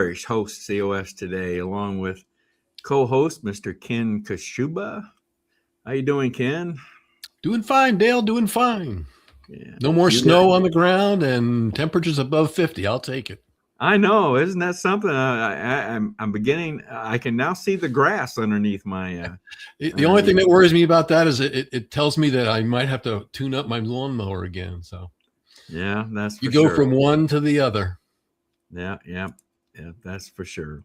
Parrish hosts COS today, along with co-host Mr. Ken Kashuba. How you doing, Ken? Doing fine, Dale. Doing fine. Yeah. No more snow on the ground and temperatures above 50. I'll take it. I know, isn't that something? I'm beginning. I can now see the grass underneath my. The only thing that worries me about that is it tells me that I might have to tune up my lawnmower again. So yeah, that's for you go sure. from one to the other. Yeah, that's for sure.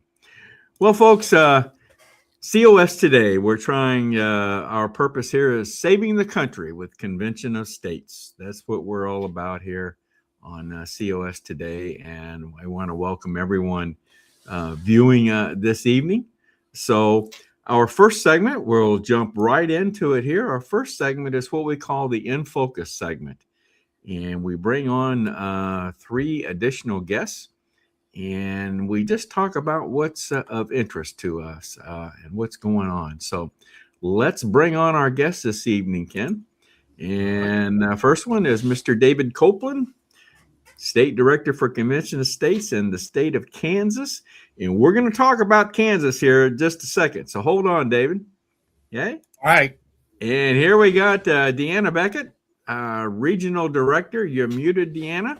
Well, folks, COS today, we're trying. Our purpose here is saving the country with Convention of States. That's what we're all about here on COS today, and I want to welcome everyone viewing this evening. So our first segment, we'll jump right into it here. Our first segment is what we call the In Focus segment, and we bring on 3 additional guests, and we just talk about what's of interest to us and what's going on. So let's bring on our guests this evening, Ken. And first one is Mr. David Copeland, State Director for Convention of States in the state of Kansas. And we're going to talk about Kansas here in just a second. So hold on, David. Okay? All right. And here we got Deanna Beckett, Regional Director. You're muted, Deanna.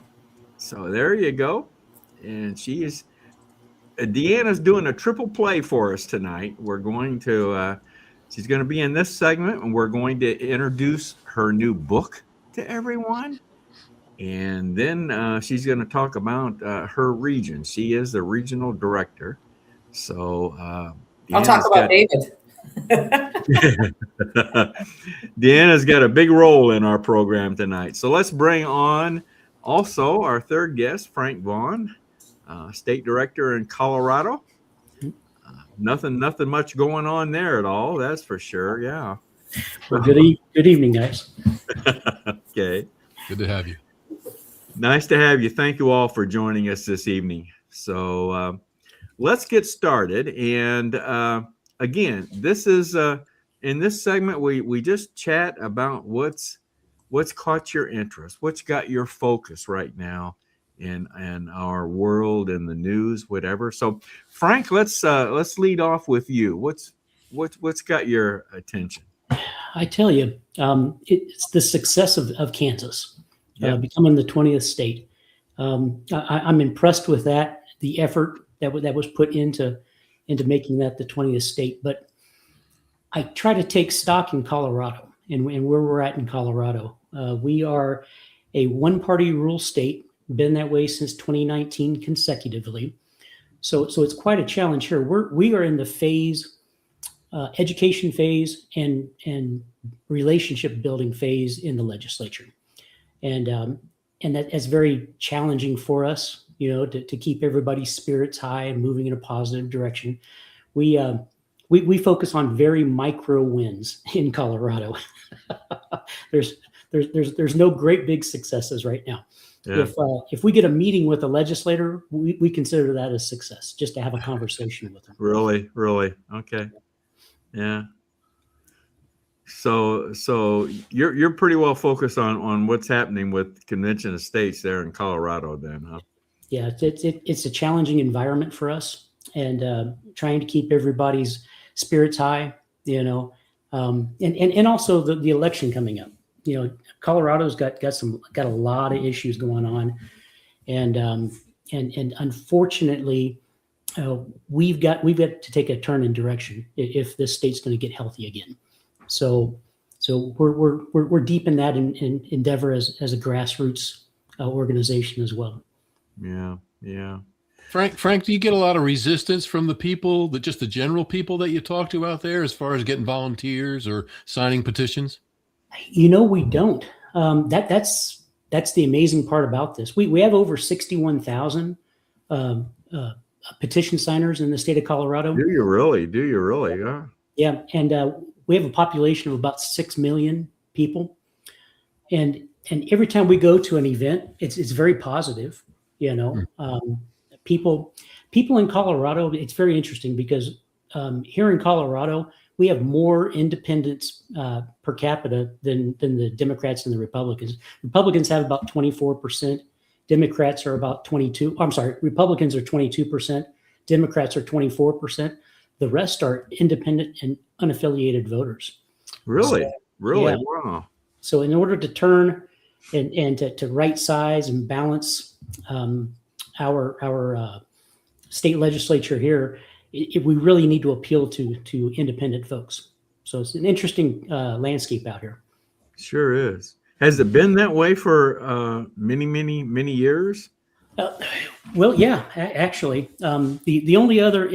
So there you go. And Deanna's doing a triple play for us tonight. We're going to, she's going to be in this segment, and we're going to introduce her new book to everyone. And then she's going to talk about her region. She is the regional director. So I'll talk about David. Deanna's got a big role in our program tonight. So let's bring on also our third guest, Frank Vaughn, State Director in Colorado. Nothing much going on there at all. That's for sure. Yeah. Well, good evening, guys. Okay. Good to have you. Nice to have you. Thank you all for joining us this evening. So let's get started. And again, this is in this segment we just chat about what's caught your interest, what's got your focus right now in our world, in the news, whatever. So Frank, let's lead off with you. What's got your attention? I tell you, it's the success of Kansas. Becoming the 20th state. I'm impressed with that, the effort that was put into making that the 20th state. But I try to take stock in Colorado and where we're at in Colorado. We are a one-party rule state, been that way since 2019 consecutively. So it's quite a challenge here. We are in the phase, education phase and relationship building phase in the legislature. And that's very challenging for us, to keep everybody's spirits high and moving in a positive direction. We focus on very micro wins in Colorado. There's no great big successes right now. Yeah. If we get a meeting with a legislator, we consider that a success, just to have a conversation with them. Really? Okay. Yeah. So you're pretty well focused on what's happening with Convention of States there in Colorado then, huh? Yeah, it's a challenging environment for us, and trying to keep everybody's spirits high, and also the election coming up. Colorado's got a lot of issues going on, and unfortunately, we've got to take a turn in direction if this state's going to get healthy again. So we're deep in that endeavor as a grassroots organization as well. Yeah. Frank, do you get a lot of resistance from the people, just the general people that you talk to out there, as far as getting volunteers or signing petitions? We don't. That's the amazing part about this. We have over 61,000 petition signers in the state of Colorado. Do you really? Yeah. Yeah, and we have a population of about 6 million people, and every time we go to an event, it's very positive. People in Colorado. It's very interesting because here in Colorado, we have more independents per capita than the Democrats and the Republicans. Republicans have about 24%. Democrats are about 22. I'm sorry, Republicans are 22%. Democrats are 24%. The rest are independent and unaffiliated voters. Really? So, Really? yeah. Wow. So in order to turn and to right size and balance our state legislature here, we really need to appeal to independent folks. So it's an interesting landscape out here. Sure is. Has it been that way for many years? Well, yeah, actually, the only other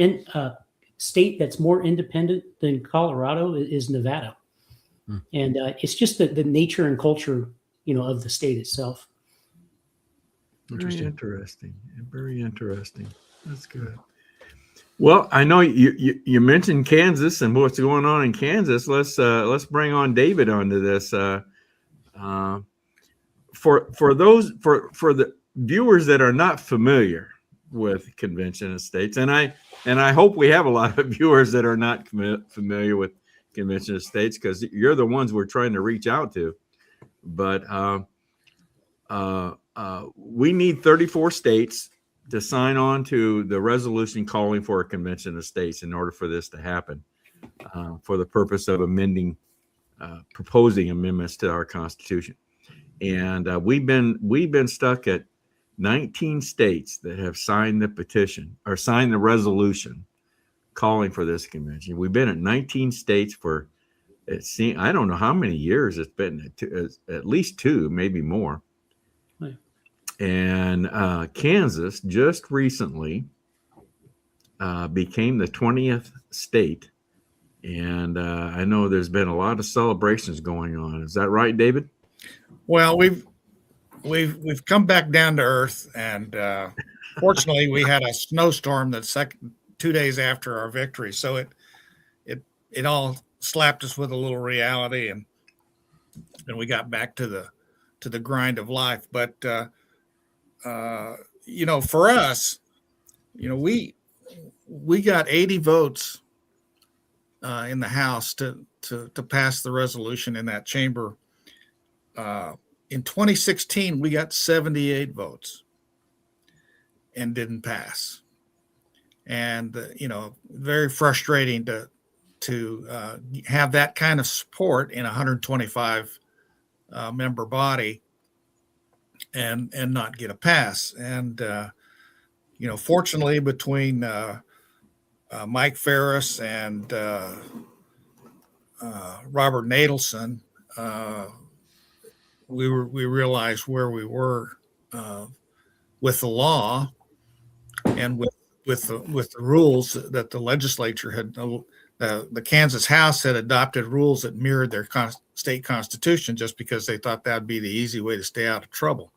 state that's more independent than Colorado is Nevada, and it's just the nature and culture, of the state itself. Very interesting. Very interesting. That's good. Well, I know you mentioned Kansas and what's going on in Kansas. Let's bring on David onto this. For the viewers that are not familiar with Convention of States, and I hope we have a lot of viewers that are not familiar with Convention of States, because you're the ones we're trying to reach out to. But we need 34 states to sign on to the resolution calling for a Convention of States in order for this to happen, for the purpose of proposing amendments to our Constitution. And we've been stuck at 19 states that have signed the petition or signed the resolution calling for this convention. We've been at 19 states for, I don't know how many years it's been, at least 2, maybe more. Right. And Kansas just recently became the 20th state. And I know there's been a lot of celebrations going on. Is that right, David? Well, we've come back down to earth, and fortunately, we had a snowstorm that 2 days after our victory, so it all slapped us with a little reality, and we got back to the grind of life. But for us, we got 80 votes in the House to pass the resolution in that chamber. In 2016, we got 78 votes and didn't pass. And, very frustrating to have that kind of support in a 125 member body and not get a pass. And, fortunately, between Mike Ferris and Robert Nadelson, we realized where we were with the law and with the rules that the legislature had. The Kansas House had adopted rules that mirrored their state constitution, just because they thought that'd be the easy way to stay out of trouble.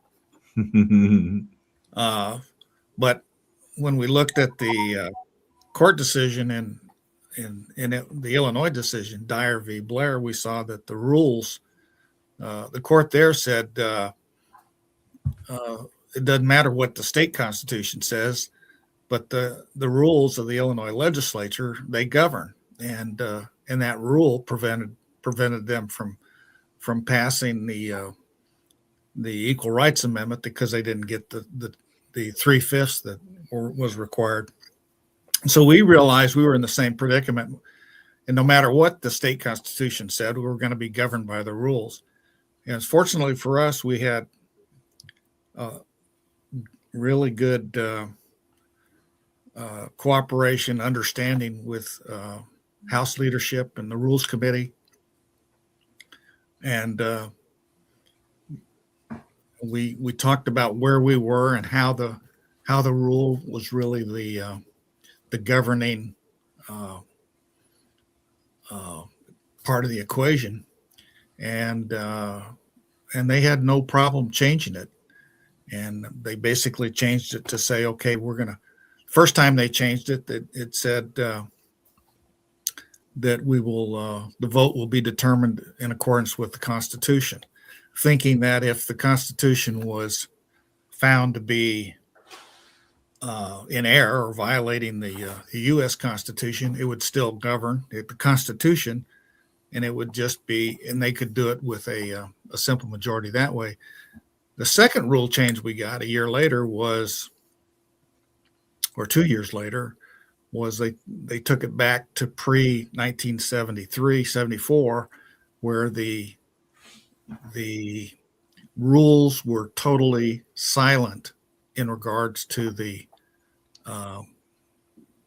But when we looked at the court decision in the Illinois decision, Dyer v. Blair, we saw that the rules. The court there said it doesn't matter what the state constitution says, but the rules of the Illinois legislature, they govern, and that rule prevented them from passing the Equal Rights Amendment because they didn't get the 3/5 that was required. So we realized we were in the same predicament, and no matter what the state constitution said, we were going to be governed by the rules. And fortunately for us, we had really good cooperation, understanding with House leadership and the Rules Committee. And we talked about where we were and how the rule was really the governing part of the equation. And they had no problem changing it. And they basically changed it to say, okay, first time they changed it, it said that the vote will be determined in accordance with the Constitution, thinking that if the Constitution was found to be in error or violating the U.S. Constitution, it would still govern the Constitution. And it would just be, and they could do it with a simple majority that way. The second rule change we got a year later or 2 years later, was they took it back to pre 1973, 74, where the rules were totally silent in regards to the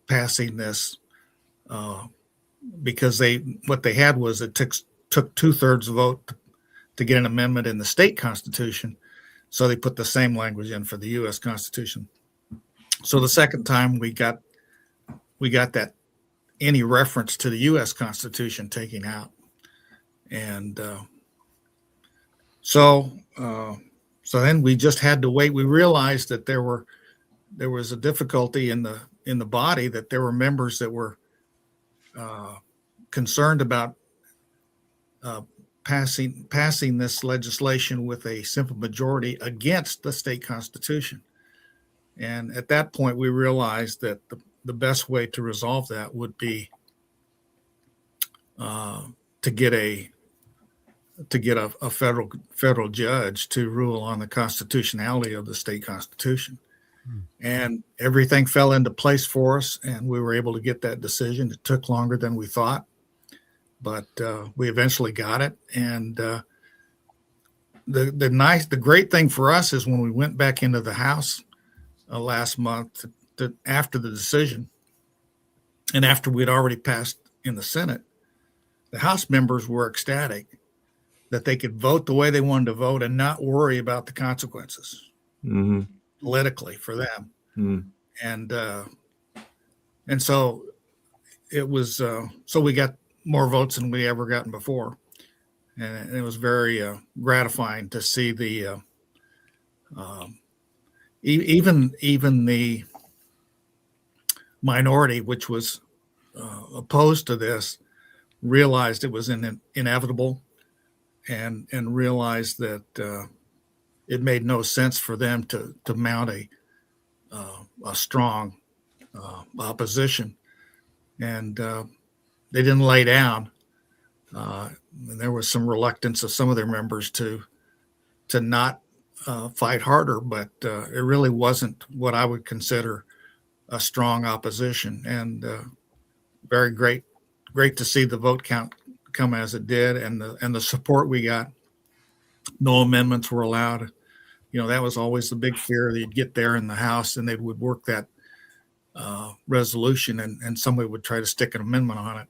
passing this, because what they had was it took 2/3 vote to get an amendment in the state constitution. So they put the same language in for the U.S. Constitution. So the second time we got that any reference to the U.S. Constitution taken out, and so then we just had to wait. We realized that there was a difficulty in the body, that there were members that were concerned about passing this legislation with a simple majority against the state constitution. And at that point, we realized that the best way to resolve that would be to get a federal judge to rule on the constitutionality of the state constitution. And everything fell into place for us, and we were able to get that decision. It took longer than we thought, but we eventually got it. And the great thing for us is when we went back into the House last month after the decision, and after we'd already passed in the Senate, the House members were ecstatic that they could vote the way they wanted to vote and not worry about the consequences politically for them. And so it was, so we got more votes than we ever gotten before. And it was very gratifying to see the, even the minority, which was opposed to this, realized it was inevitable, and realized that it made no sense for them to mount a strong opposition, and they didn't lay down. And there was some reluctance of some of their members to not fight harder, but it really wasn't what I would consider a strong opposition. And very great to see the vote count come as it did, and the support we got. No amendments were allowed. You know, that was always the big fear. They'd get there in the House and they would work that resolution, and somebody would try to stick an amendment on it.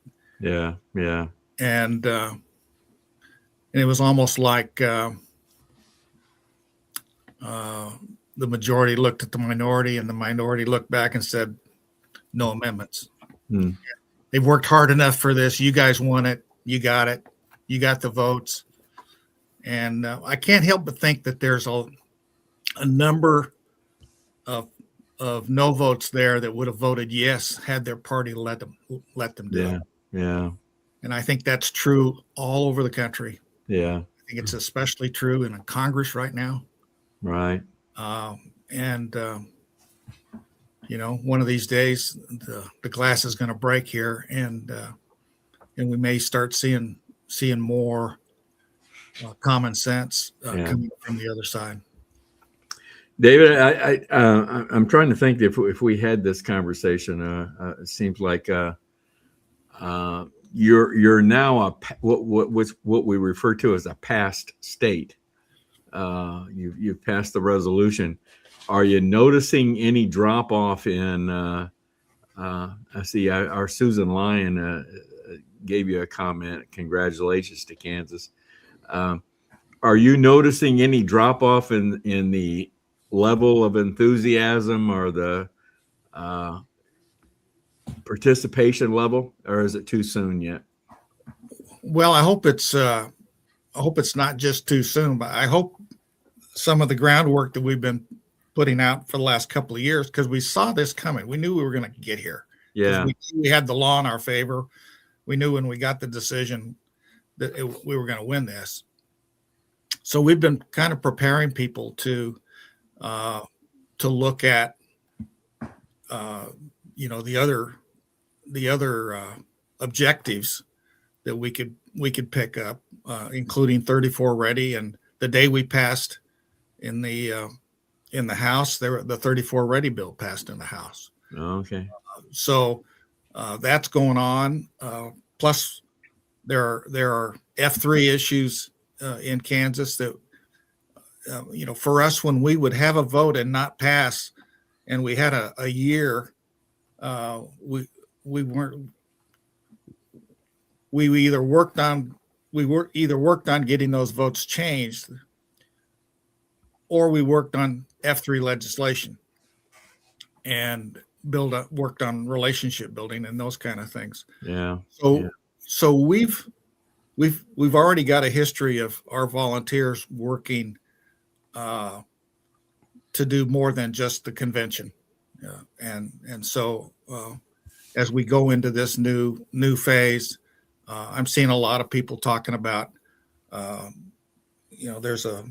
Yeah. And it was almost like the majority looked at the minority, and the minority looked back and said, no amendments. They've worked hard enough for this. You guys want it. You got it. You got the votes. And I can't help but think that there's a number of no votes there that would have voted yes had their party let them do it. Yeah. And I think that's true all over the country. Yeah. I think it's especially true in Congress right now. Right. You know, one of these days the glass is going to break here, and we may start seeing more common sense coming from the other side. David, I'm trying to think if we had this conversation. It seems like you're now what we refer to as a passed state. You've passed the resolution. Are you noticing any drop off in? I see our Susan Lyon gave you a comment. Congratulations to Kansas. Are you noticing any drop off in the level of enthusiasm or the participation level, or is it too soon yet? Well, I hope it's not just too soon, but I hope some of the groundwork that we've been putting out for the last couple of years, because we saw this coming. We knew we were going to get here. Yeah. We had the law in our favor. We knew when we got the decision that we were going to win this. So we've been kind of preparing people to look at, the other objectives that we could pick up, including 34 ready. And the day we passed in the House, the 34 ready bill passed in the House. Okay. so that's going on. Plus, there are F3 issues in Kansas that for us, when we would have a vote and not pass, and we had a year, we either worked on getting those votes changed, or we worked on F3 legislation and worked on relationship building and those kind of things. Yeah. So we've already got a history of our volunteers working to do more than just the convention. And so as we go into this new phase, I'm seeing a lot of people talking about, there's a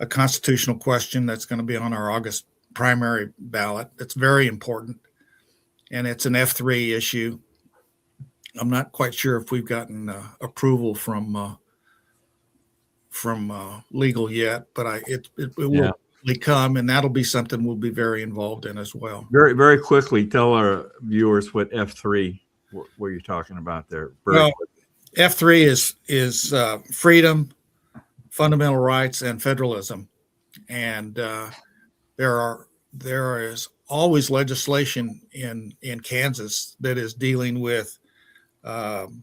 constitutional question that's going to be on our August primary ballot. That's very important. And it's an F3 issue. I'm not quite sure if we've gotten approval from legal yet, but it will come, and that'll be something we'll be very involved in as well. Very, very quickly, tell our viewers what F3, what you're talking about there. Well, F3 is freedom, fundamental rights, and federalism. And there is always legislation in Kansas that is dealing with land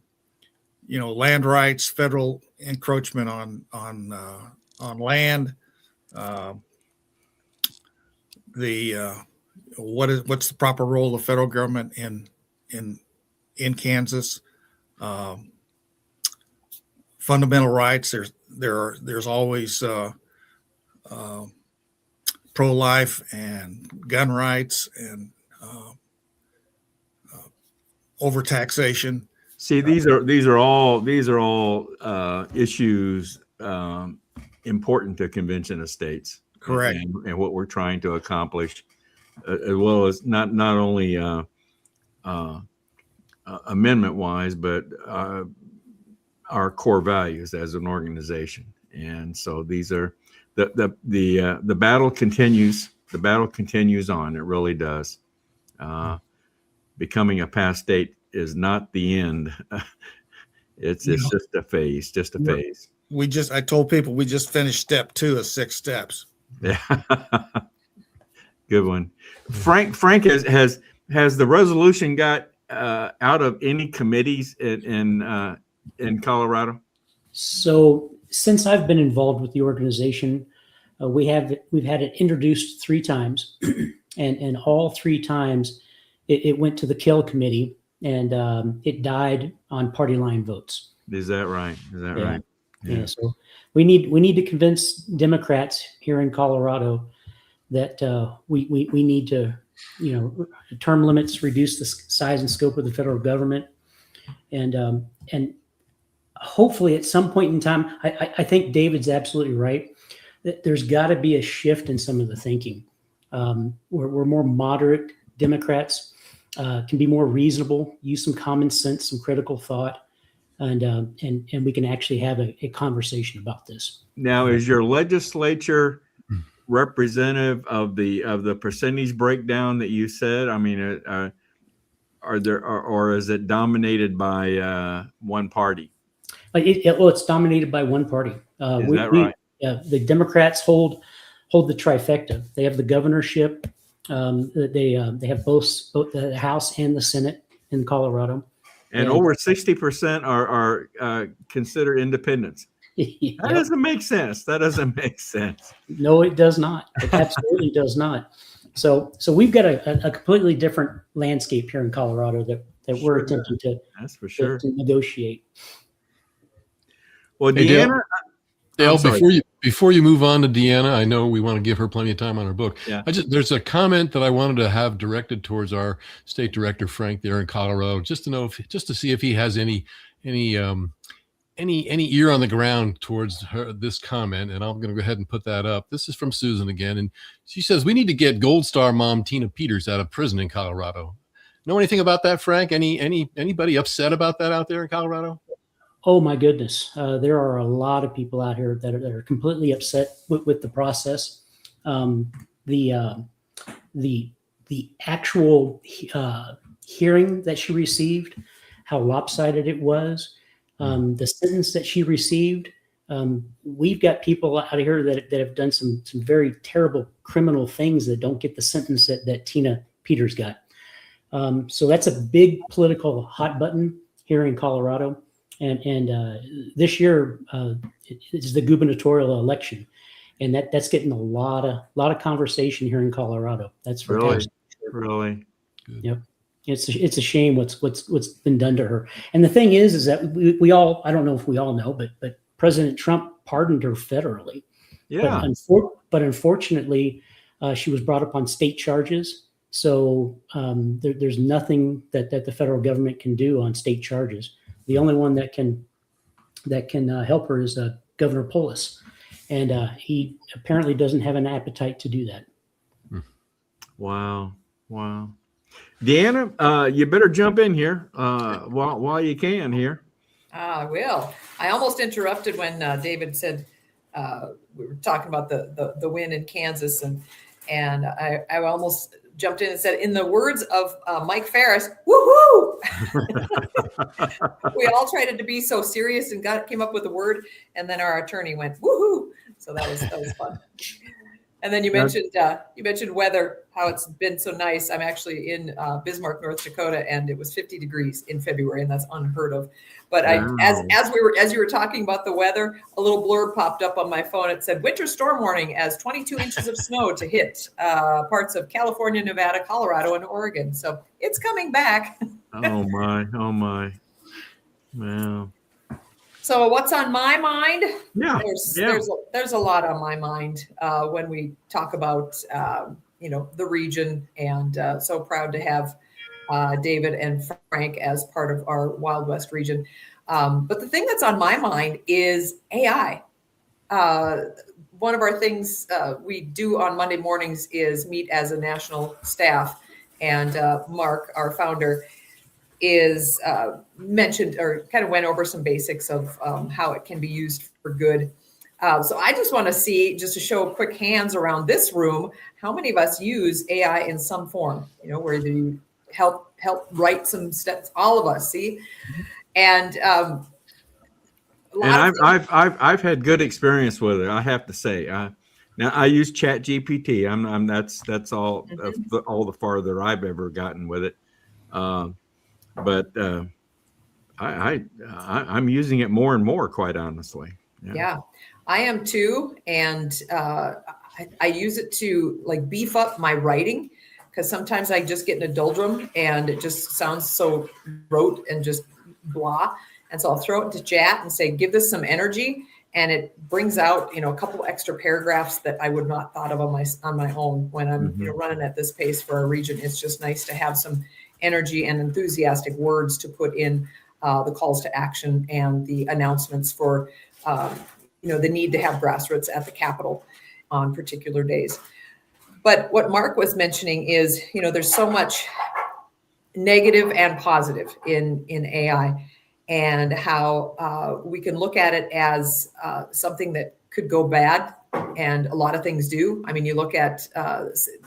rights, federal encroachment on land, what's the proper role of the federal government in Kansas, fundamental rights. There's always pro-life and gun rights and overtaxation. See, these are all issues important to Convention of States. Correct. And what we're trying to accomplish, as well as not only amendment wise, but our core values as an organization. And so these are the battle continues. The battle continues on. It really does. Becoming a past state is not the end. It's just a phase. Just a phase. I told people we just finished step 2 of 6 steps. Yeah. Good one. Frank has the resolution got out of any committees in Colorado? So since I've been involved with the organization, we've had it introduced 3 times, and all 3 times it went to the Kill Committee, and it died on party line votes. Is that right? Right? Yeah. So we need to convince Democrats here in Colorado that we need to, term limits, reduce the size and scope of the federal government, and hopefully at some point in time, I think David's absolutely right that there's got to be a shift in some of the thinking. We're more moderate Democrats, can be more reasonable, use some common sense, some critical thought, and we can actually have a conversation about this. Now, is your legislature representative of the percentage breakdown that you said? I mean, or is it dominated by one party? It's dominated by one party. Is that right? The Democrats hold the trifecta. They have the governorship. They have both the House and the Senate in Colorado. And over 60% are considered independents. Yep. That doesn't make sense. No, it does not. It absolutely does not. So we've got a completely different landscape here in Colorado that we're attempting to, that's for sure, to negotiate. Well, Deanna, Dale, before you move on to Deanna, I know we want to give her plenty of time on her book. Yeah. There's a comment that I wanted to have directed towards our state director Frank there in Colorado, just to see if he has any ear on the ground towards this comment. And I'm going to go ahead and put that up. This is from Susan again, and she says we need to get Gold Star mom Tina Peters out of prison in Colorado. Know anything about that, Frank? Anybody upset about that out there in Colorado? Oh my goodness, there are a lot of people out here that are completely upset with the process. The actual hearing that she received, how lopsided it was, the sentence that she received. We've got people out here that have done some very terrible criminal things that don't get the sentence that Tina Peters got. So that's a big political hot button here in Colorado. And this year is the gubernatorial election, and that's getting a lot of conversation here in Colorado. That's for Really. Yep. It's a shame what's been done to her. And the thing is that we all, I don't know if we all know, but President Trump pardoned her federally. Yeah. But unfortunately, she was brought up on state charges. So there's nothing that the federal government can do on state charges. The only one that can help her is Governor Polis, and he apparently doesn't have an appetite to do that. Wow. Deanna, you better jump in here while you can here. I will. I almost interrupted when David said we were talking about the win in Kansas, and I almost jumped in and said, in the words of Mike Ferris, woohoo! We all tried to be so serious and came up with a word, and then our attorney went woohoo! So that was fun. And then you mentioned weather, how it's been so nice. I'm actually in Bismarck, North Dakota, and it was 50 degrees in February, and that's unheard of. But Wow. as you were talking about the weather, a little blurb popped up on my phone. It said winter storm warning as 22 inches of snow to hit parts of California, Nevada, Colorado, and Oregon. So it's coming back. Oh my. Wow. So what's on my mind? Yeah. There's a lot on my mind when we talk about the region, and so proud to have David and Frank as part of our Wild West region. But the thing that's on my mind is AI. One of our things we do on Monday mornings is meet as a national staff, and Mark, our founder, is mentioned or kind of went over some basics of how it can be used for good. So I just want to see, just to show quick hands around this room, how many of us use AI in some form, where you help write some steps, all of us, see? And I've had good experience with it, I have to say. Now I use ChatGPT. That's all all the farther I've ever gotten with it. But I'm using it more and more, quite honestly. Yeah, I am too. And I use it to beef up my writing, because sometimes I just get in a doldrum and it just sounds so rote and just blah. And so I'll throw it into chat and say, give this some energy. And it brings out, a couple extra paragraphs that I would not thought of on my own when I'm running at this pace for our region. It's just nice to have some energy and enthusiastic words to put in the calls to action and the announcements for, the need to have grassroots at the Capitol on particular days. But what Mark was mentioning is, there's so much negative and positive in AI, and how we can look at it as something that could go bad, and a lot of things do. I mean, you look at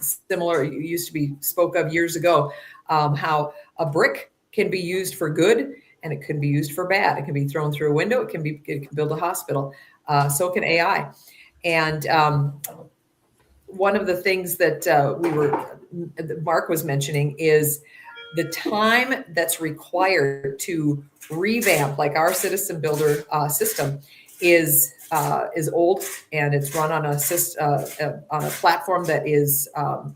similar, it used to be spoke of years ago, how a brick can be used for good and it can be used for bad. It can be thrown through a window. It can build a hospital. So can AI. And one of the things that Mark was mentioning is the time that's required to revamp, like our Citizen Builder system is old, and it's run on a platform that is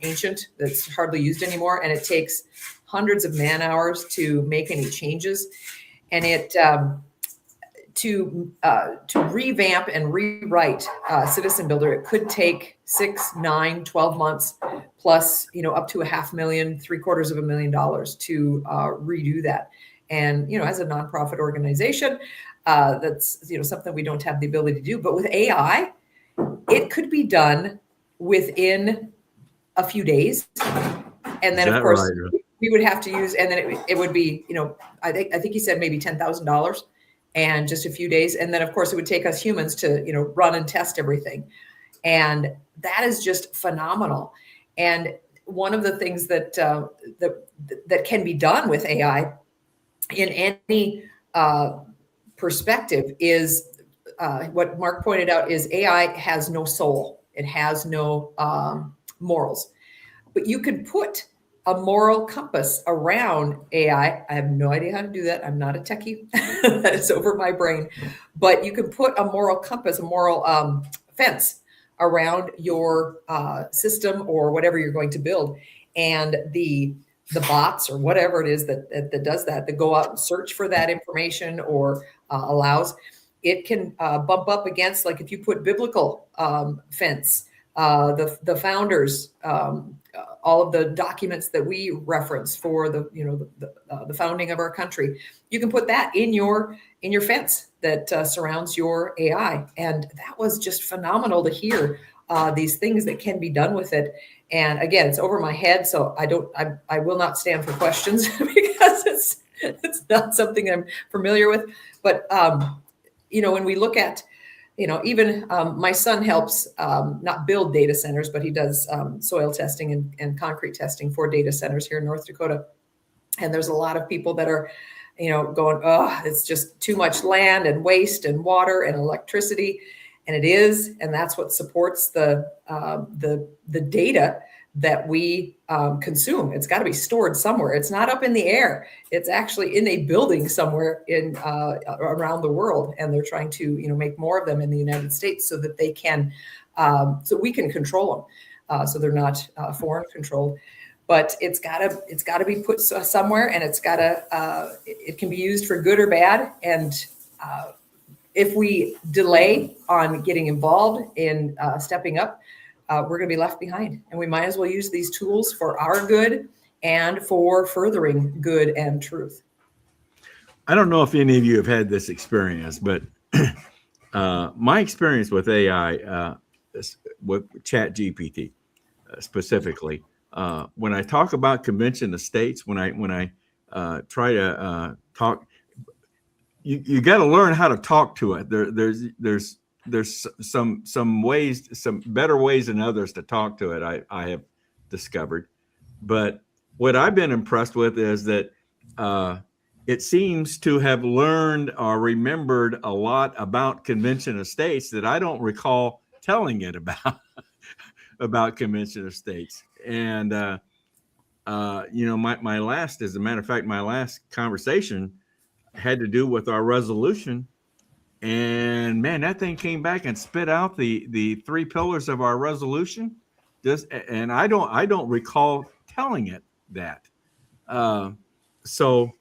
ancient, that's hardly used anymore, and it takes hundreds of man hours to make any changes. And it to revamp and rewrite Citizen Builder, it could take 6, 9, 12 months plus, up to $500,000, $750,000 to redo that. And, as a nonprofit organization, that's, something we don't have the ability to do. But with AI, it could be done within a few days. And then, of course, we would have to use, and then it would be, I think he said maybe $10,000 and just a few days. And then, of course, it would take us humans to, run and test everything. And that is just phenomenal. And one of the things that that can be done with AI in any perspective is what Mark pointed out is AI has no soul. It has no morals. But you can put a moral compass around AI. I have no idea how to do that. I'm not a techie. That is over my brain. But you can put a moral compass, a moral fence around your system or whatever you're going to build. And the bots or whatever it is that does that go out and search for that information or allows, it can bump up against, like if you put biblical fence, the founders, all of the documents that we reference for the founding of our country, you can put that in your fence that surrounds your AI. And that was just phenomenal to hear these things that can be done with it. And again, it's over my head, so I will not stand for questions because it's not something I'm familiar with. But when we look at, even my son helps not build data centers, but he does soil testing and concrete testing for data centers here in North Dakota. And there's a lot of people that are, going, oh, it's just too much land and waste and water and electricity. And it is, and that's what supports the data that we consume. It's got to be stored somewhere. It's not up in the air. It's actually in a building somewhere in around the world, and they're trying to make more of them in the United States so that they can, so we can control them, so they're not foreign controlled. But it's gotta be put somewhere, and it can be used for good or bad. And if we delay on getting involved in stepping up, we're going to be left behind. And we might as well use these tools for our good and for furthering good and truth. I don't know if any of you have had this experience, but my experience with AI, with ChatGPT specifically, when I talk about Convention of States, when I try to talk, you got to learn how to talk to it. There's some ways, some better ways than others to talk to it. I have discovered, but what I've been impressed with is that it seems to have learned or remembered a lot about Convention of States that I don't recall telling it about Convention of States. And my last, as a matter of fact, my last conversation had to do with our resolution. And man, that thing came back and spit out the 3 pillars of our resolution. And I don't recall telling it that. So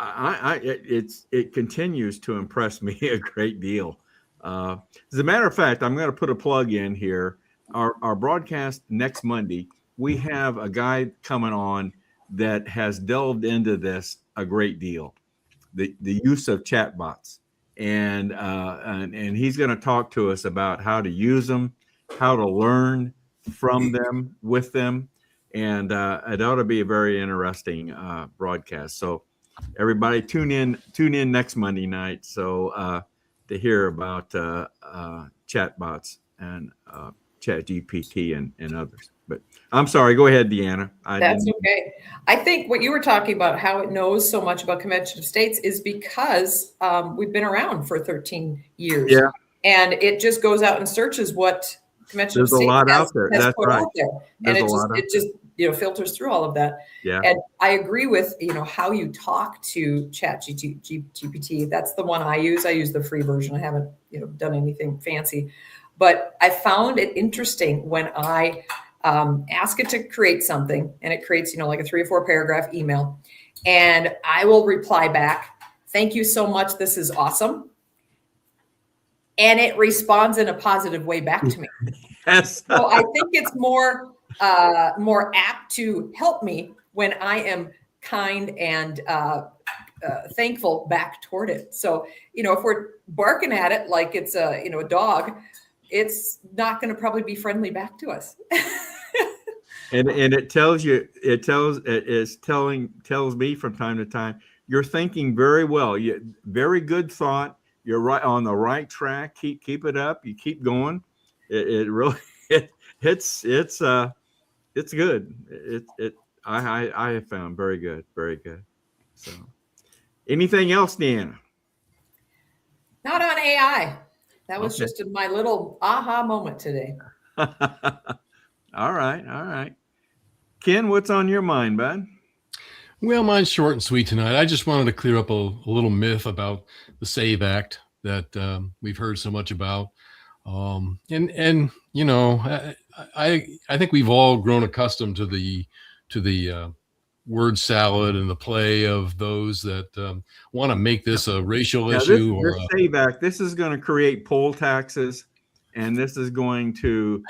it continues to impress me a great deal. As a matter of fact, I'm going to put a plug in here. Our broadcast next Monday, we have a guy coming on that has delved into this a great deal, the use of chatbots. And he's going to talk to us about how to use them, how to learn from them, with them. And it ought to be a very interesting broadcast. So everybody tune in next Monday night. So to hear about chatbots and ChatGPT and others. But I'm sorry, go ahead, Deanna. That's okay. I think what you were talking about, how it knows so much about Convention of States, is because we've been around for 13 years. Yeah. And it just goes out and searches what Convention of There's States a lot out there. That's put right. out there. And it just filters through all of that. Yeah. And I agree with how you talk to ChatGPT. That's the one I use. I use the free version. I haven't done anything fancy, but I found it interesting when I ask it to create something, and it creates like a 3 or 4 paragraph email, and I will reply back, "Thank you so much. This is awesome." And it responds in a positive way back to me. Yes. So I think it's more apt to help me when I am kind and thankful back toward it. So, if we're barking at it like it's a dog, it's not going to probably be friendly back to us. And it tells me from time to time, you're thinking very well. Very good thought. You're right on the right track. Keep it up. You keep going. It really it's it's good. I have found very good, very good. So, anything else, Deanna? Not on AI. That was Okay. just my little aha moment today. All right, all right. Ken, what's on your mind, bud? Well, mine's short and sweet tonight. I just wanted to clear up a little myth about the SAVE Act that we've heard so much about. And you know, I think we've all grown accustomed to the word salad and the play of those that want to make this a racial issue. This SAVE Act, this is going to create poll taxes, and this is going to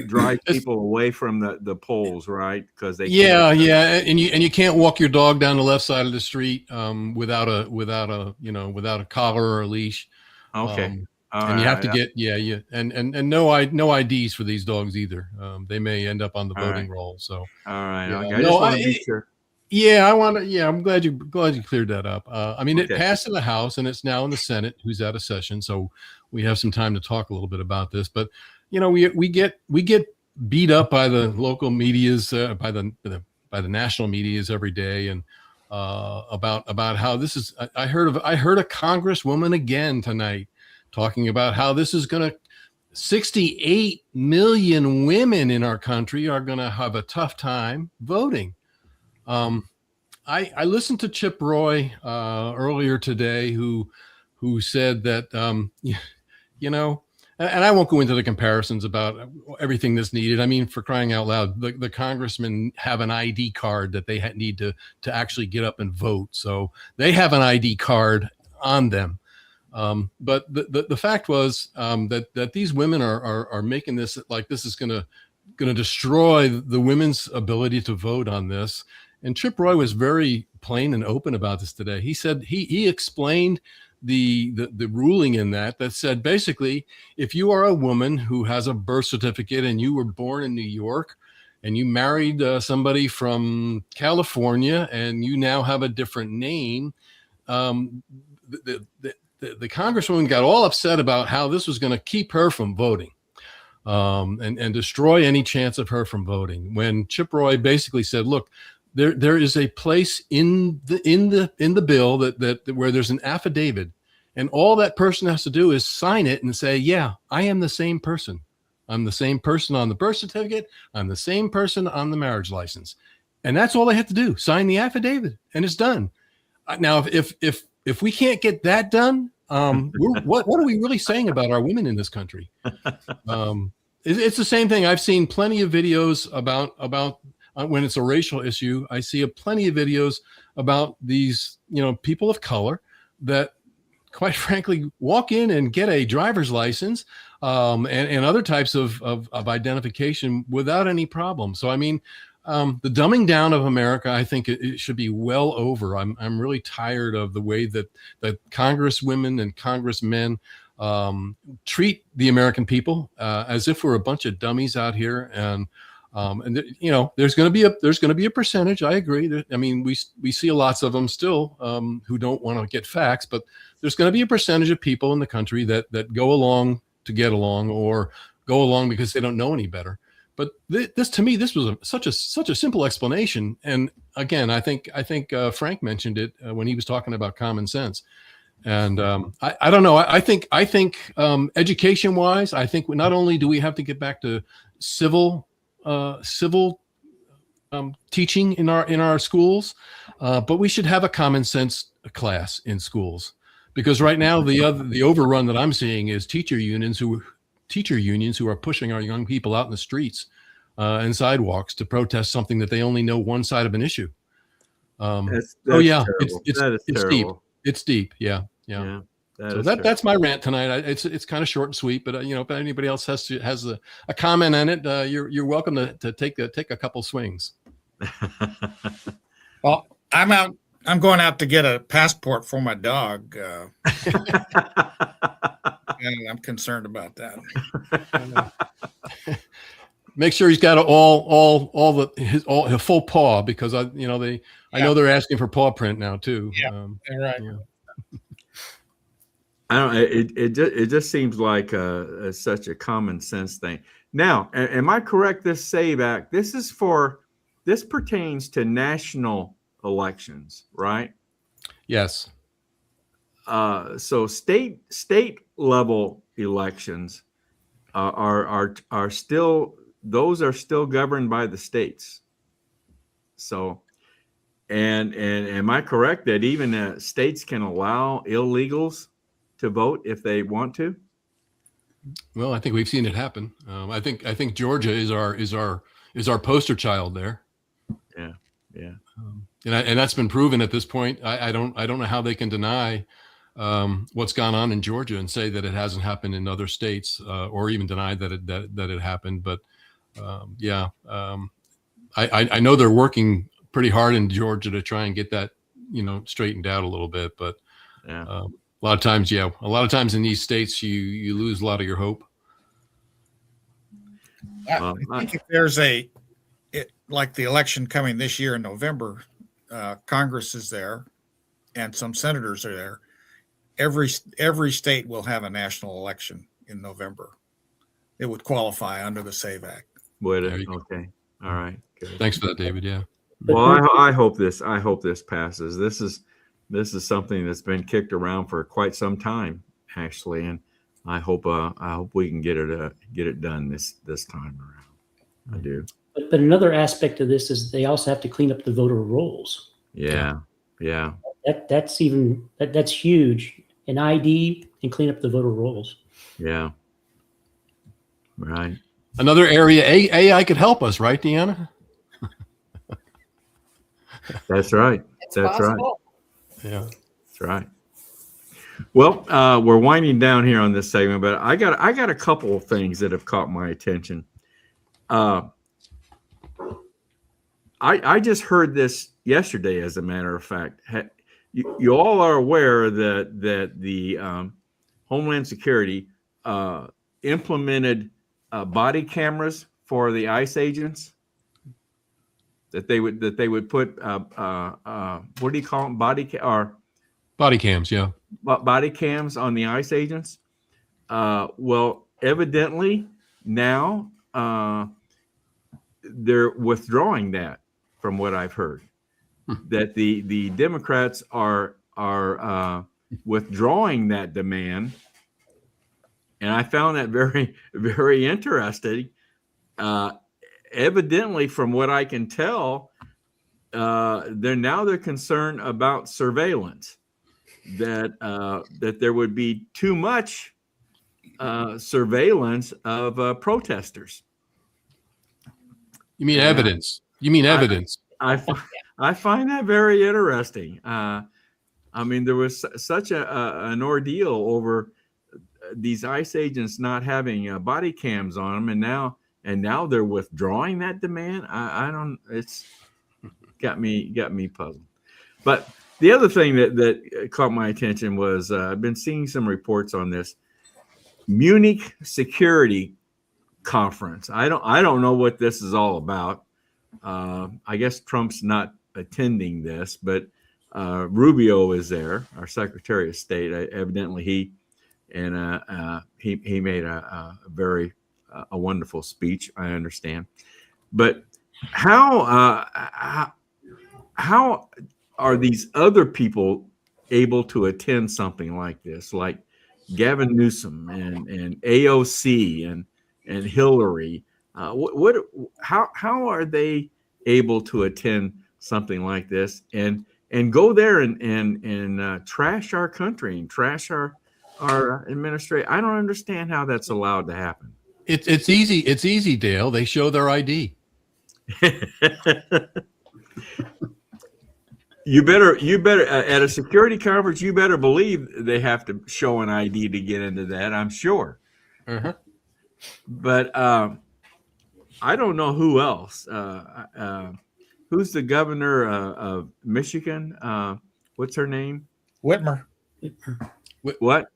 drive people away from the polls, right? Because they and you can't walk your dog down the left side of the street without a collar or a leash. Okay. And you have to get and no IDs for these dogs either. They may end up on the voting roll. So all right, yeah. okay. I just want to be sure. Yeah, I'm glad you cleared that up. I mean, Okay. it passed in the House and it's now in the Senate, who's out of session. So we have some time to talk a little bit about this. But you know, we get beat up by the local medias, by the national medias every day, and about how this is. I heard a congresswoman again tonight talking about how this is going to 68 million women in our country are going to have a tough time voting. I listened to Chip Roy earlier today, who said that you know, and I won't go into the comparisons about everything that's needed. I mean, for crying out loud, the congressmen have an ID card that they need to actually get up and vote. So they have an ID card on them. But the fact was that these women are making this like this is going to destroy the women's ability to vote on this. And Chip Roy was very plain and open about this today. He said he explained the ruling in that said basically, if you are a woman who has a birth certificate and you were born in New York and you married somebody from California and you now have a different name, the congresswoman got all upset about how this was going to keep her from voting and destroy any chance of her from voting. When Chip Roy basically said, look, there is a place in the bill that where there's an affidavit, and all that person has to do is sign it and say, yeah, I am the same person. I'm the same person on the birth certificate. I'm the same person on the marriage license. And that's all they have to do, sign the affidavit, and it's done. Now, if we can't get that done, what are we really saying about our women in this country? It's the same thing. I've seen plenty of videos about when it's a racial issue. I see plenty of videos about these, people of color that, quite frankly, walk in and get a driver's license and other types of identification without any problem. So, I mean, the dumbing down of America, I think it should be well over. I'm really tired of the way that congresswomen and congressmen treat the American people as if we're a bunch of dummies out here. And there's going to be a percentage. I agree. I mean, we see lots of them still who don't want to get facts, but there's going to be a percentage of people in the country that go along to get along or go along because they don't know any better. But this to me, this was such a simple explanation. And again, I think Frank mentioned it when he was talking about common sense. And I don't know. I think education wise, I think not only do we have to get back to civil teaching in our schools, but we should have a common sense class in schools, because right now the overrun that I'm seeing is teacher unions who are pushing our young people out in the streets and sidewalks to protest something that they only know one side of an issue. That's yeah, terrible. it's deep. It's deep. Yeah. So that's my rant tonight. It's kind of short and sweet, but if anybody else has a comment on it, you're welcome to take a couple swings. Well, I'm going out to get a passport for my dog, and I'm concerned about that. Make sure he's got his full paw, because I know they're asking for paw print now too. Yeah, right. Yeah. I don't. It just seems like such a common sense thing. Now, am I correct? This SAVE Act, this pertains to national elections, right? Yes. So state level elections are still, those are still governed by the states. So, and am I correct that even states can allow illegals to vote if they want to? Well, I think we've seen it happen. I think Georgia is our poster child there. Yeah, yeah. And that's been proven at this point. I don't know how they can deny what's gone on in Georgia and say that it hasn't happened in other states, or even deny that it happened. But I know they're working pretty hard in Georgia to try and get that straightened out a little bit. But Yeah. a lot of times in these states you lose a lot of your hope. Well, I think if there's like the election coming this year in November, Congress is there and some senators are there. Every state will have a national election in November. It would qualify under the SAVE Act. Would There it? you go. Okay. All right. Good. Thanks for that, David. Yeah. Well, I hope this passes. This is something that's been kicked around for quite some time, actually, and I hope we can get it done this time around. I do. But another aspect of this is they also have to clean up the voter rolls. Yeah. That's huge. An ID and clean up the voter rolls. Yeah. Right. Another area AI could help us, right, Deanna? That's right. It's That's right. possible. Yeah. That's right. Well, we're winding down here on this segment, but I got a couple of things that have caught my attention. I just heard this yesterday, as a matter of fact. You all are aware that the Homeland Security implemented body cameras for the ICE agents. That they would put what do you call them, body cams, yeah. Body cams on the ICE agents. Well, evidently now they're withdrawing that, from what I've heard. That the Democrats are withdrawing that demand, and I found that very, very interesting. Evidently, from what I can tell, they're concerned about surveillance. That there would be too much surveillance of protesters. You mean evidence? You mean evidence? I find that very interesting. I mean, there was such an ordeal over these ICE agents not having body cams on them, and now they're withdrawing that demand. I don't. It's got me puzzled. But the other thing that caught my attention was I've been seeing some reports on this Munich Security Conference. I don't know what this is all about. I guess Trump's not attending this, but Rubio is there, our Secretary of State. Evidently, he made a very wonderful speech. I understand, but how are these other people able to attend something like this, like Gavin Newsom and AOC and Hillary? How are they able to attend something like this and go there and trash our country and trash our administration? I don't understand how that's allowed to happen. It's easy, Dale. They show their ID. You better at a security conference, you better believe they have to show an ID to get into that, I'm sure. Uh-huh. But I don't know who else. Who's the governor of Michigan? What's her name? Whitmer. What?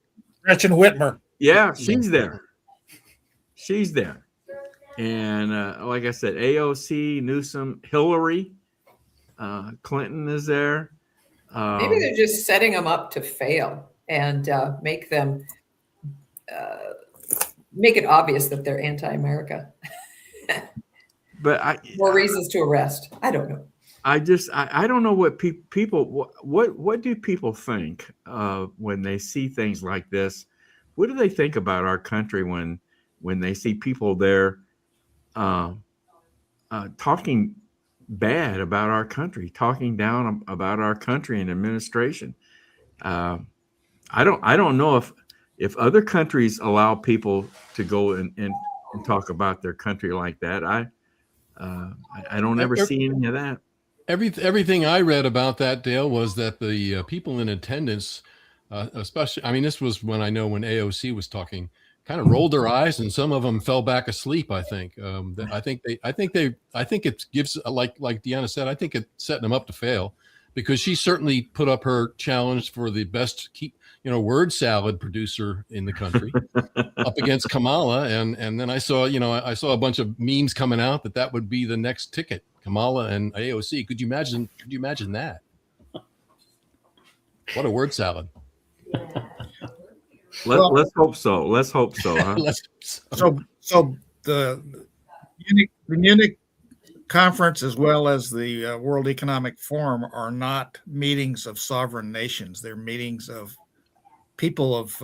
Gretchen Whitmer. Yeah, she's there. She's there. And like I said, AOC, Newsom, Hillary, Clinton is there. Maybe they're just setting them up to fail and make them make it obvious that they're anti-America. But More reasons to arrest. I don't know. I don't know what people what do people think when they see things like this? What do they think about our country when they see people there talking bad about our country, talking down about our country and administration? I don't know if other countries allow people to go and talk about their country like that. I don't ever see any of that. Everything I read about that, Dale, was that the people in attendance, especially, I mean, this was when AOC was talking, kind of rolled their eyes, and some of them fell back asleep. I think. I think it gives, like Deanna said, I think it's setting them up to fail, because she certainly put up her challenge for the best word salad producer in the country up against Kamala, and then I saw a bunch of memes coming out that would be the next ticket, Kamala and AOC. Could you imagine that? What a word salad. Let's hope so. Let's hope so. Huh? So the Munich conference, as well as the World Economic Forum, are not meetings of sovereign nations. They're meetings of people of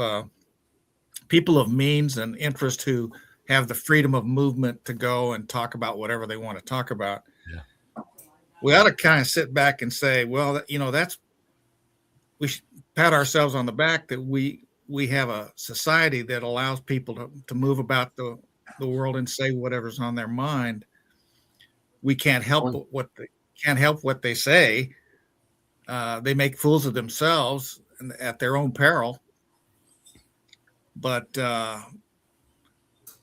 means and interest who have the freedom of movement to go and talk about whatever they want to talk about. Yeah. We ought to kind of sit back and say, well, we should pat ourselves on the back that we have a society that allows people to move about the world and say whatever's on their mind. We can't help what they say. They make fools of themselves at their own peril. But part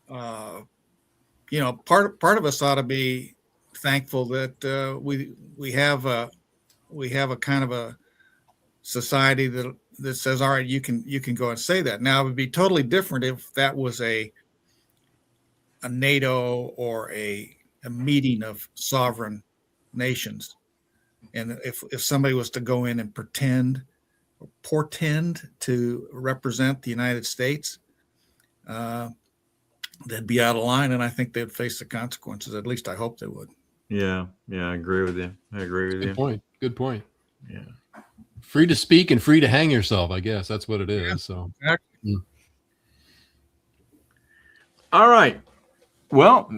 of us ought to be thankful that we have a kind of a society that says, all right, you can go and say that. Now, it would be totally different if that was a NATO or a meeting of sovereign nations, and if somebody was to go in and portend to represent the United States, they'd be out of line, and I think they'd face the consequences. At least I hope they would. Yeah, I agree with you. Good point. Yeah. Free to speak and free to hang yourself, I guess. That's what it is. Yeah, so exactly. All right. Well,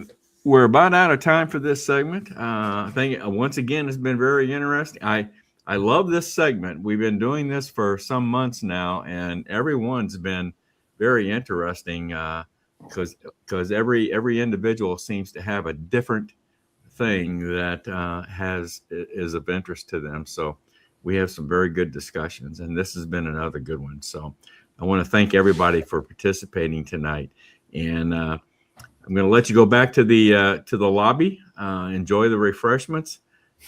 we're about out of time for this segment. I think once again it's been very interesting. I love this segment. We've been doing this for some months now, and everyone's been very interesting because every individual seems to have a different thing that is of interest to them. So we have some very good discussions, and this has been another good one. So I want to thank everybody for participating tonight, and I'm going to let you go back to the lobby, enjoy the refreshments.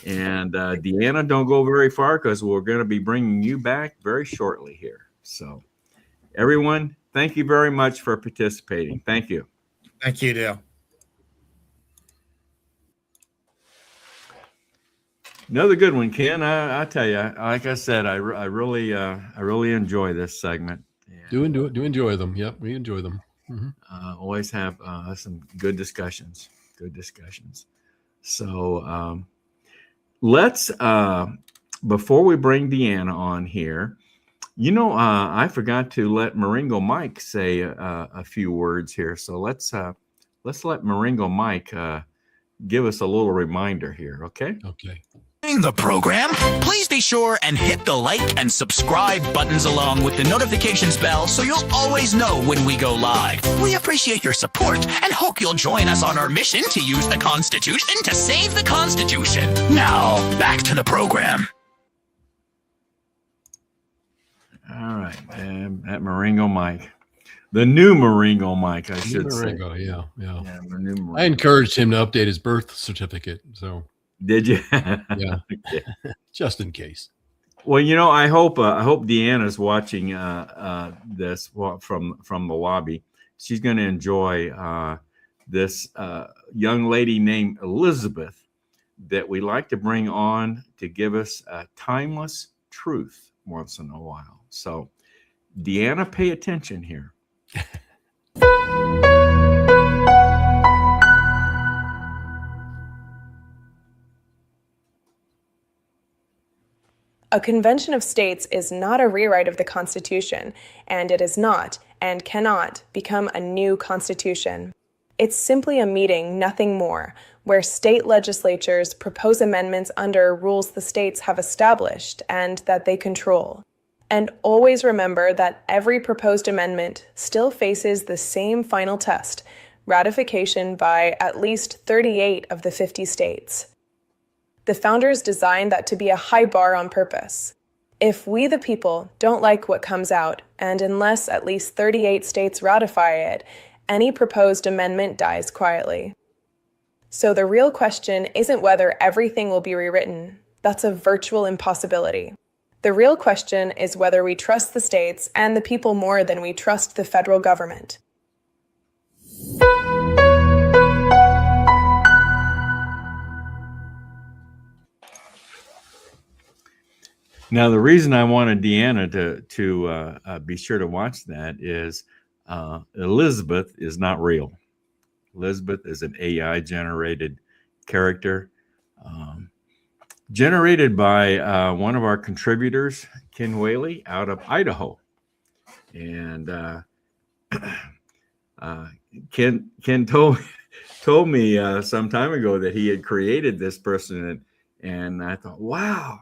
And Deanna, don't go very far, because we're going to be bringing you back very shortly here. So everyone, thank you very much for participating. Thank you. Thank you, Dale. Another good one, Ken. I tell you, like I said, I really enjoy this segment. Do enjoy them. Yep, we enjoy them. Mm-hmm. Always have some good discussions. So let's before we bring Deanna on here, I forgot to let Maringo Mike say a few words here. So let's let Maringo Mike give us a little reminder here. Okay. The program, please be sure and hit the like and subscribe buttons along with the notifications bell so you'll always know when we go live. We appreciate your support and hope you'll join us on our mission to use the Constitution to save the Constitution. Now, back to the program. All right, at Maringo Mike. The new Maringo Mike, I should say. Yeah. The new Maringo. I encouraged him to update his birth certificate, so... Did you? Yeah. Okay. Just in case. Well, I hope Deanna's watching this from the lobby. She's going to enjoy this young lady named Elizabeth that we like to bring on to give us a timeless truth once in a while. So, Deanna, pay attention here. A convention of states is not a rewrite of the Constitution, and it is not and cannot become a new constitution. It's simply a meeting, nothing more, where state legislatures propose amendments under rules the states have established and that they control. And always remember that every proposed amendment still faces the same final test, ratification by at least 38 of the 50 states. The founders designed that to be a high bar on purpose. If we, the people, don't like what comes out, and unless at least 38 states ratify it, any proposed amendment dies quietly. So the real question isn't whether everything will be rewritten. That's a virtual impossibility. The real question is whether we trust the states and the people more than we trust the federal government. Now, the reason I wanted Deanna to be sure to watch that is Elizabeth is not real. Elizabeth is an AI generated character, generated by one of our contributors, Ken Whaley, out of Idaho. And Ken told me some time ago that he had created this person, and I thought, wow.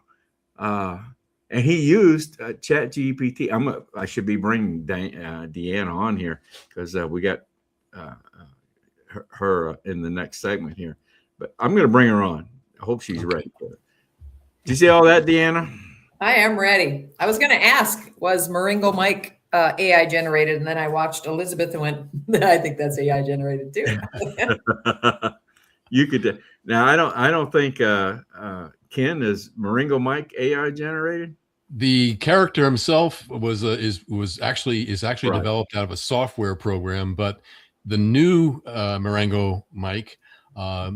And he used ChatGPT. I should be bringing Deanna on here because we got her in the next segment here. But I'm going to bring her on. I hope she's ready for it. Did you see all that, Deanna? I am ready. I was going to ask, was Marengo Mike AI generated? And then I watched Elizabeth and went, I think that's AI generated too. You could. Now, I don't think Ken is Marengo Mike AI generated. The character himself was actually right. Developed out of a software program, but the new Marengo Mike,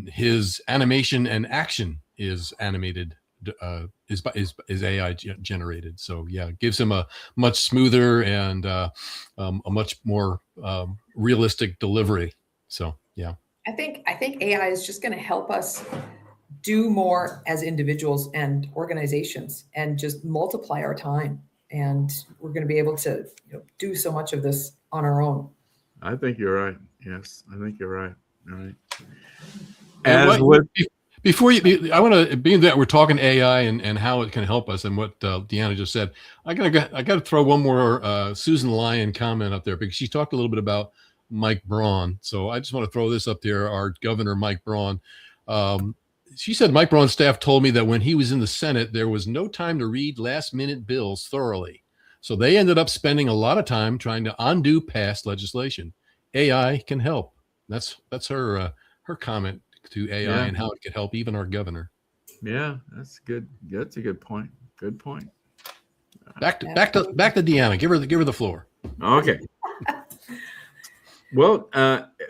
his animation and action is animated, is AI generated. So yeah, it gives him a much smoother and a much more realistic delivery. So yeah, I think AI is just going to help us do more as individuals and organizations and just multiply our time. And we're going to be able to do so much of this on our own. I think you're right. Yes, I think you're right. All right. Before you, I want to, being that we're talking AI and how it can help us and what Deanna just said, I got to throw one more Susan Lyon comment up there because she talked a little bit about Mike Braun. So I just want to throw this up there. Our governor, Mike Braun. She said, Mike Braun's staff told me that when he was in the Senate, there was no time to read last-minute bills thoroughly. So they ended up spending a lot of time trying to undo past legislation. AI can help. That's her comment to AI and how it could help even our governor. Yeah, that's good. That's a good point. Good point. Back to Deanna. Give her the floor. Okay. Well,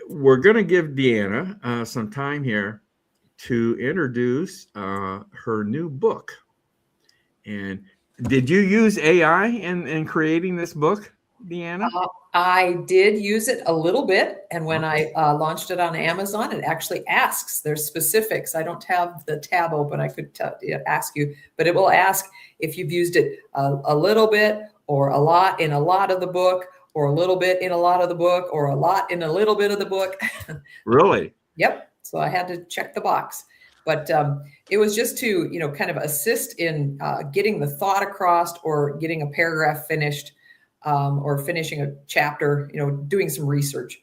we're going to give Deanna some time here to introduce her new book. And did you use AI in creating this book, Deanna? I did use it a little bit. And when I launched it on Amazon, it actually asks, there's specifics. I don't have the tab open. I could ask you, but it will ask if you've used it a little bit or a lot in a lot of the book, or a little bit in a lot of the book, or a lot in a little bit of the book. Really? Yep. So I had to check the box, but it was just to, kind of assist in getting the thought across or getting a paragraph finished or finishing a chapter, doing some research.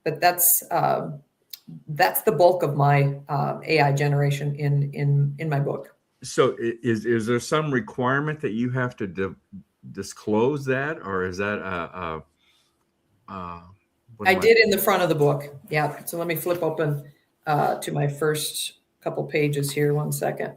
But that's the bulk of my AI generation in my book. So is there some requirement that you have to disclose that, or is that I did in the front of the book. Yeah. So let me flip open to my first couple pages here. 1 second.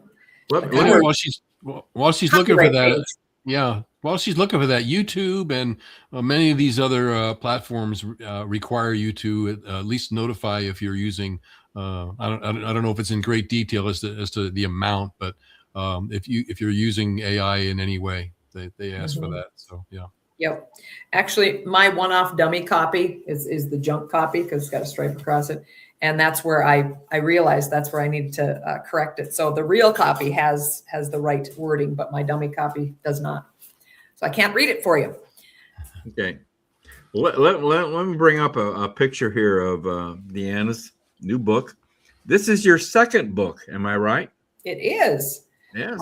While she's looking for that, while she's looking for that, YouTube and many of these other platforms require you to at least notify if you're using. I don't know if it's in great detail as to the amount, but if you're using AI in any way, they ask for that. So yeah. Yep. Actually, my one-off dummy copy is the junk copy because it's got a stripe across it. And that's where I realized that's where I needed to correct it. So the real copy has the right wording, but my dummy copy does not. So I can't read it for you. Okay. Let me bring up a picture here of Deanna's new book. This is your second book, am I right? It is. Yes.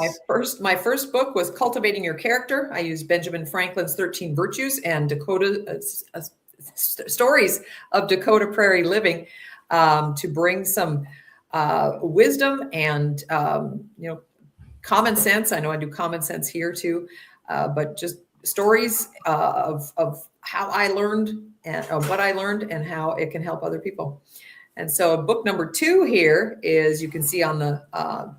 My first book was Cultivating Your Character. I used Benjamin Franklin's 13 Virtues and Dakota stories of Dakota Prairie living to bring some wisdom and common sense. I know I do common sense here too, but just stories of how I learned and of what I learned and how it can help other people. And so book number 2 here is, you can see on the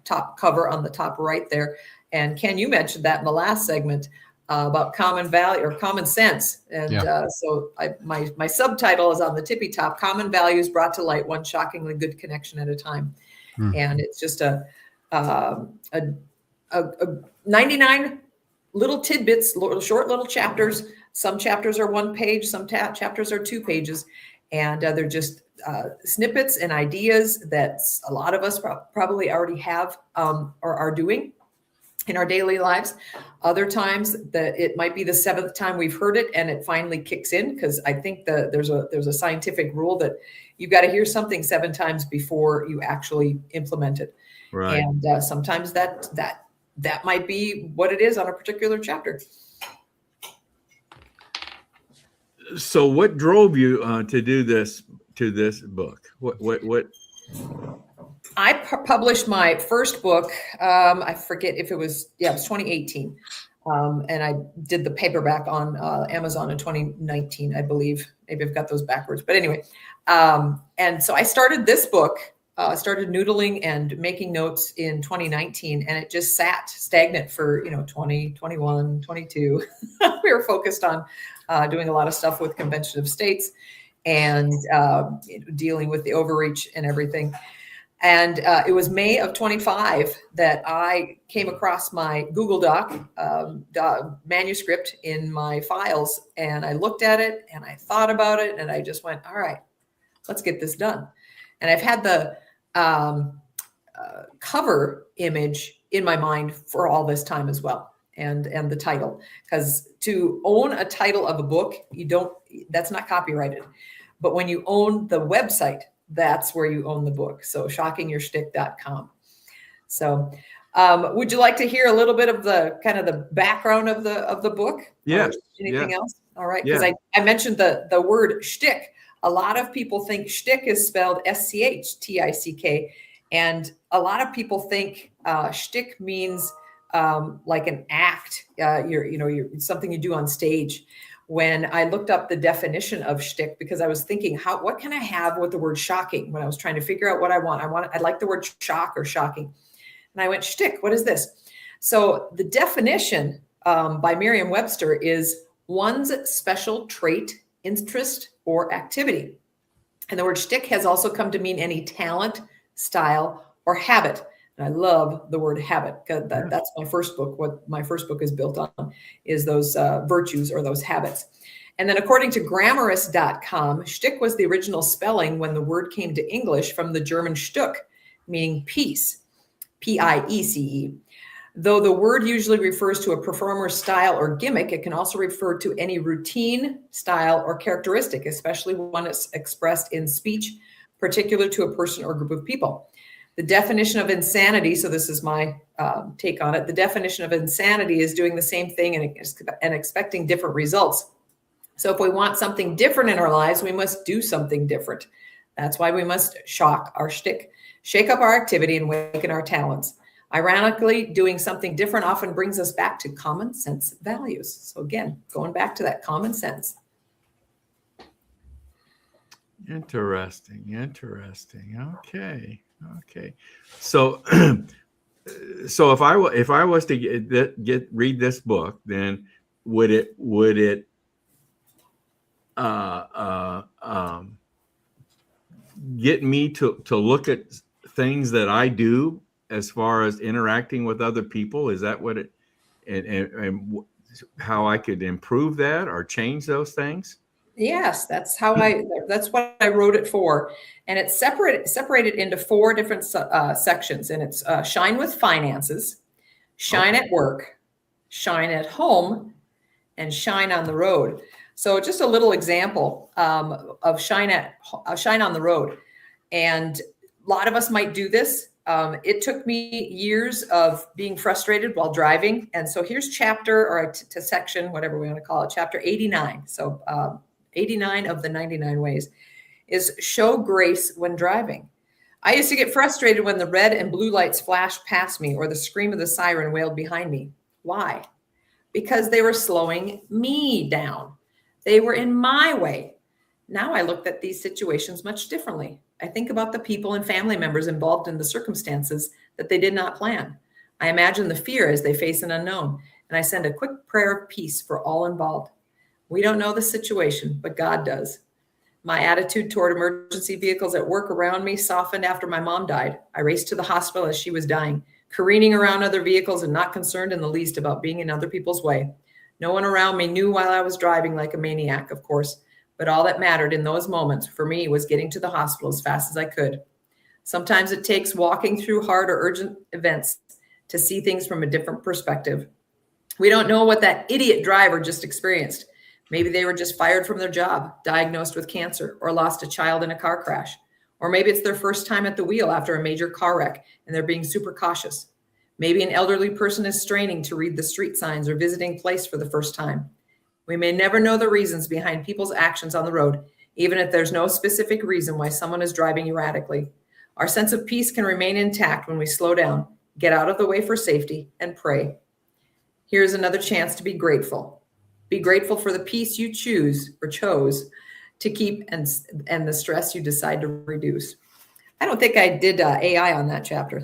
top cover on the top right there. And Ken, you mentioned that in the last segment about common value or common sense. And so my subtitle is on the tippy top: Common Values Brought to Light, One Shockingly Good Connection at a Time. And it's just a 99 little tidbits, short little chapters. Some chapters are 1 page, some chapters are 2 pages. And they're just snippets and ideas that a lot of us probably already have or are doing in our daily lives. Other times that it might be the 7th time we've heard it and it finally kicks in, because I think there's a scientific rule that you've got to hear something 7 times before you actually implement it. Right. And sometimes that might be what it is on a particular chapter. So what drove you to do this book? What? I published my first book. I forget if it was 2018. And I did the paperback on Amazon in 2019, I believe. Maybe I've got those backwards, but anyway. And so I started this book, started noodling and making notes in 2019, and it just sat stagnant for, 20, 21, 22. We were focused on doing a lot of stuff with Convention of States and dealing with the overreach and everything. And it was May of 25 that I came across my Google Doc manuscript in my files, and I looked at it and I thought about it and I just went, all right, let's get this done. And I've had the cover image in my mind for all this time as well, and the title, because to own a title of a book, that's not copyrighted. But when you own the website, that's where you own the book. So shockingyourshtick.com. So would you like to hear a little bit of the kind of the background of the book? Yes. Anything else? All right. Yeah. Because I mentioned the word shtick. A lot of people think shtick is spelled SCHTICK. And a lot of people think shtick means like an act. You're something you do on stage. When I looked up the definition of shtick, because I was thinking, what can I have with the word shocking when I was trying to figure out what I want? I like the word shock or shocking. And I went, shtick, what is this? So the definition by Merriam-Webster is one's special trait, interest, or activity. And the word shtick has also come to mean any talent, style, or habit. And I love the word habit, because that's my first book. What my first book is built on is those virtues or those habits. And then according to Grammarist.com, shtick was the original spelling when the word came to English from the German Stück, meaning piece, Piece. Though the word usually refers to a performer's style or gimmick, it can also refer to any routine, style, or characteristic, especially one that's expressed in speech, particular to a person or group of people. The definition of insanity, so this is my take on it, the definition of insanity is doing the same thing and expecting different results. So if we want something different in our lives, we must do something different. That's why we must shock our shtick, shake up our activity, and waken our talents. Ironically, doing something different often brings us back to common sense values. So again, going back to that common sense. Interesting. Okay. So, if I was to read this book, then would it get me to look at things that I do as far as interacting with other people? Is that what it and how I could improve that or change those things? Yes, that's what I wrote it for. And it's separated into 4 different sections. And it's shine with finances, shine at work, shine at home, and shine on the road. So just a little example of shine on the road. And a lot of us might do this. It took me years of being frustrated while driving. And so here's chapter or to section, whatever we want to call it, chapter 89. So 89 of the 99 ways is show grace when driving. I used to get frustrated when the red and blue lights flashed past me or the scream of the siren wailed behind me. Why? Because they were slowing me down. They were in my way. Now I looked at these situations much differently. I think about the people and family members involved in the circumstances that they did not plan. I imagine the fear as they face an unknown, and I send a quick prayer of peace for all involved. We don't know the situation, but God does. My attitude toward emergency vehicles at work around me softened after my mom died. I raced to the hospital as she was dying, careening around other vehicles and not concerned in the least about being in other people's way. No one around me knew while I was driving like a maniac, of course, but all that mattered in those moments for me was getting to the hospital as fast as I could. Sometimes it takes walking through hard or urgent events to see things from a different perspective. We don't know what that idiot driver just experienced. Maybe they were just fired from their job, diagnosed with cancer, or lost a child in a car crash. Or maybe it's their first time at the wheel after a major car wreck and they're being super cautious. Maybe an elderly person is straining to read the street signs or visiting place for the first time. We may never know the reasons behind people's actions on the road, even if there's no specific reason why someone is driving erratically. Our sense of peace can remain intact when we slow down, get out of the way for safety, and pray. Here's another chance to be grateful. Be grateful for the peace you chose to keep and the stress you decide to reduce. I don't think I did AI on that chapter.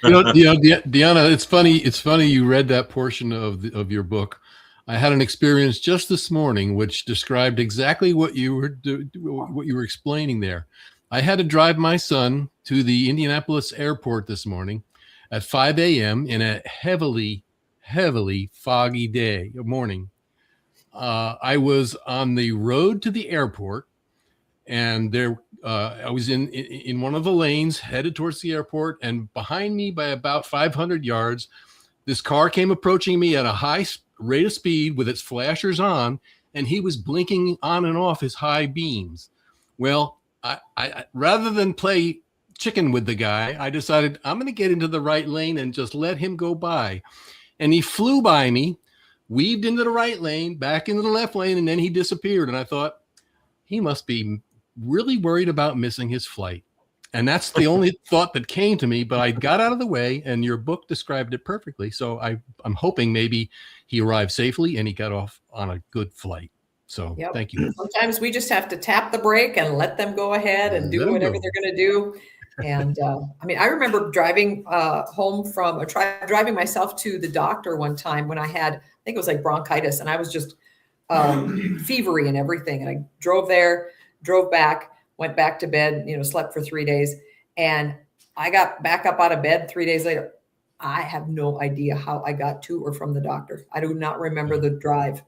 Deanna, it's funny you read that portion of your book. I had an experience just this morning which described exactly what you were explaining there. I had to drive my son to the Indianapolis airport this morning at 5 a.m. in a heavily foggy morning. I was on the road to the airport, and I was in one of the lanes headed towards the airport, and behind me by about 500 yards, this car came approaching me at a high rate of speed with its flashers on, and he was blinking on and off his high beams. Well, I rather than play chicken with the guy, I decided I'm going to get into the right lane and just let him go by. And he flew by me, weaved into the right lane, back into the left lane, and then he disappeared. And I thought, he must be really worried about missing his flight. And that's the only thought that came to me, but I got out of the way, and your book described it perfectly. So I'm hoping maybe he arrived safely and he got off on a good flight. So Yep. Thank you. Sometimes we just have to tap the brake and let them go ahead and do whatever they're going to do. And I remember driving home driving myself to the doctor one time when I think it was like bronchitis, and I was just fevery and everything. And I drove there, drove back, went back to bed, slept for 3 days. And I got back up out of bed 3 days later. I have no idea how I got to or from the doctor. I do not remember the drive.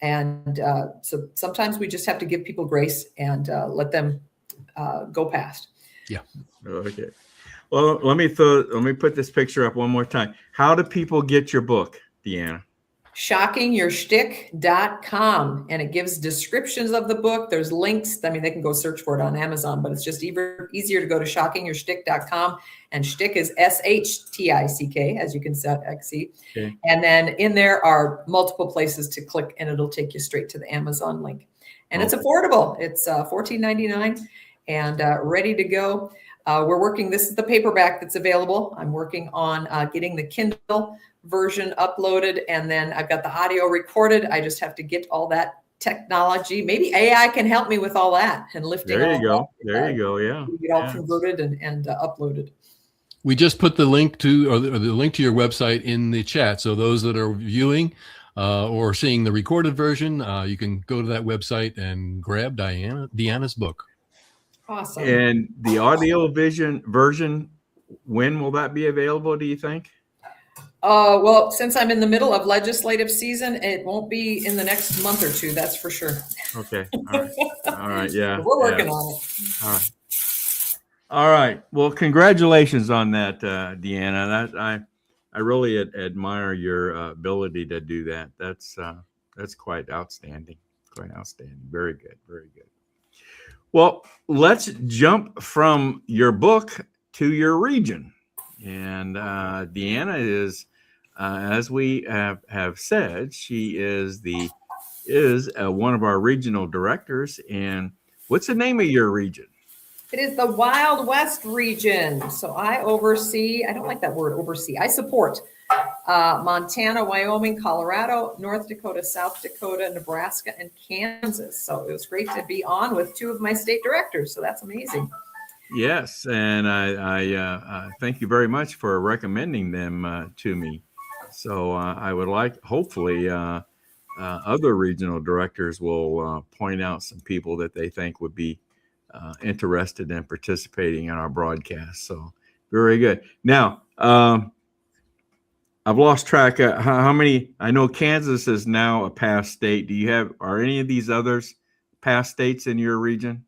And so sometimes we just have to give people grace and let them go past. Yeah. Okay. Well, let me put this picture up one more time. How do people get your book, Deanna? ShockingYourShtick.com, and it gives descriptions of the book. There's links. They can go search for it on Amazon, but it's just easier to go to ShockingYourShtick.com, and shtick is SHTICK, as you can see. Okay. And then in there are multiple places to click, and it'll take you straight to the Amazon link. And It's affordable. It's $14.99 and ready to go. We're working. This is the paperback that's available. I'm working on getting the Kindle version uploaded, and then I've got the audio recorded. I just have to get all that technology. Maybe AI can help me with all that and lifting. There you go. There you go. Yeah. Get all converted and uploaded. We just put the link to the link to your website in the chat. So those that are viewing or seeing the recorded version, you can go to that website and grab Deanna's book. Awesome. And the audio version, when will that be available, do you think? Well, since I'm in the middle of legislative season, it won't be in the next month or two, that's for sure. Okay. All right. All right. Yeah. We're working yeah. on it. All right. All right. Well, congratulations on that, Deanna. I really admire your ability to do that. That's quite outstanding. Quite outstanding. Very good. Very good. Well, let's jump from your book to your region. And Deanna is, as we have said, she is one of our regional directors. And what's the name of your region? It is the Wild West region. So I oversee, I don't like that word oversee, I support Montana, Wyoming, Colorado, North Dakota, South Dakota, Nebraska, and Kansas. So it was great to be on with two of my state directors. So that's amazing. Yes, and I thank you very much for recommending them to me. So I would like, hopefully, other regional directors will point out some people that they think would be interested in participating in our broadcast. So very good. Now, I've lost track of how many. I know Kansas is now a past state. Are any of these others past states in your region?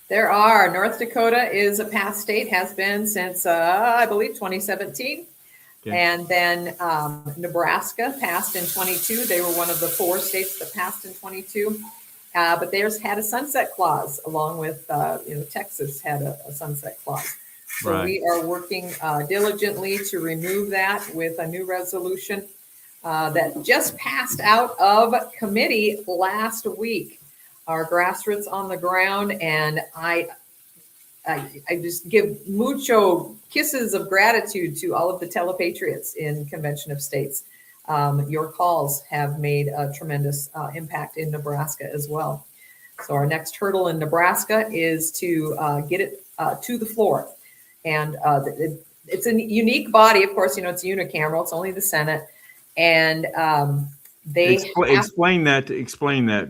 There are. North Dakota is a past state, has been since, I believe, 2017. Okay. And then Nebraska passed in 22. They were one of the 4 states that passed in 22. But theirs had a sunset clause, along with, Texas had a sunset clause. So Right. we are working diligently to remove that with a new resolution that just passed out of committee last week. Our grassroots on the ground, and I just give mucho kisses of gratitude to all of the telepatriots in Convention of States. Your calls have made a tremendous impact in Nebraska as well. So our next hurdle in Nebraska is to get it to the floor. And it's a unique body. Of course, it's unicameral. It's only the Senate. And they explain that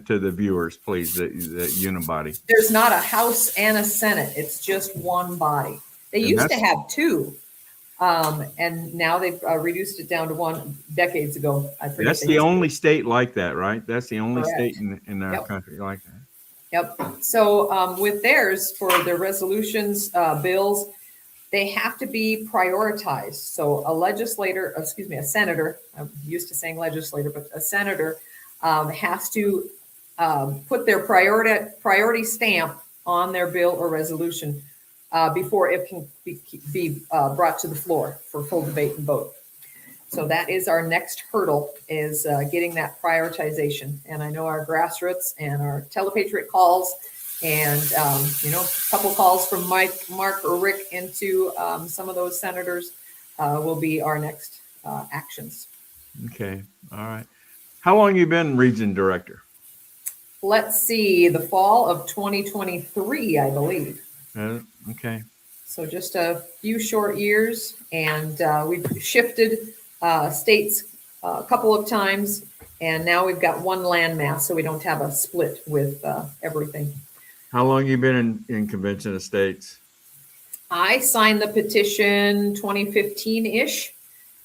to the viewers, please. The unibody. There's not a House and a Senate. It's just one body. They used to have 2, and now they've reduced it down to 1 decades ago. That's the only state like that, right? That's the only Correct. state in our country like that. Yep. So with theirs, for their resolutions, bills, they have to be prioritized. So a senator, I'm used to saying legislator, but a senator has to put their priority stamp on their bill or resolution before it can be brought to the floor for full debate and vote. So that is our next hurdle, is getting that prioritization. And I know our grassroots and our telepatriot calls and, a couple calls from Mark or Rick into some of those senators will be our next actions. Okay. All right. How long have you been region director? Let's see, the fall of 2023, I believe. Okay. So just a few short years, and we've shifted states a couple of times, and now we've got one landmass, so we don't have a split with everything. How long have you been in Convention of States? I signed the petition 2015-ish,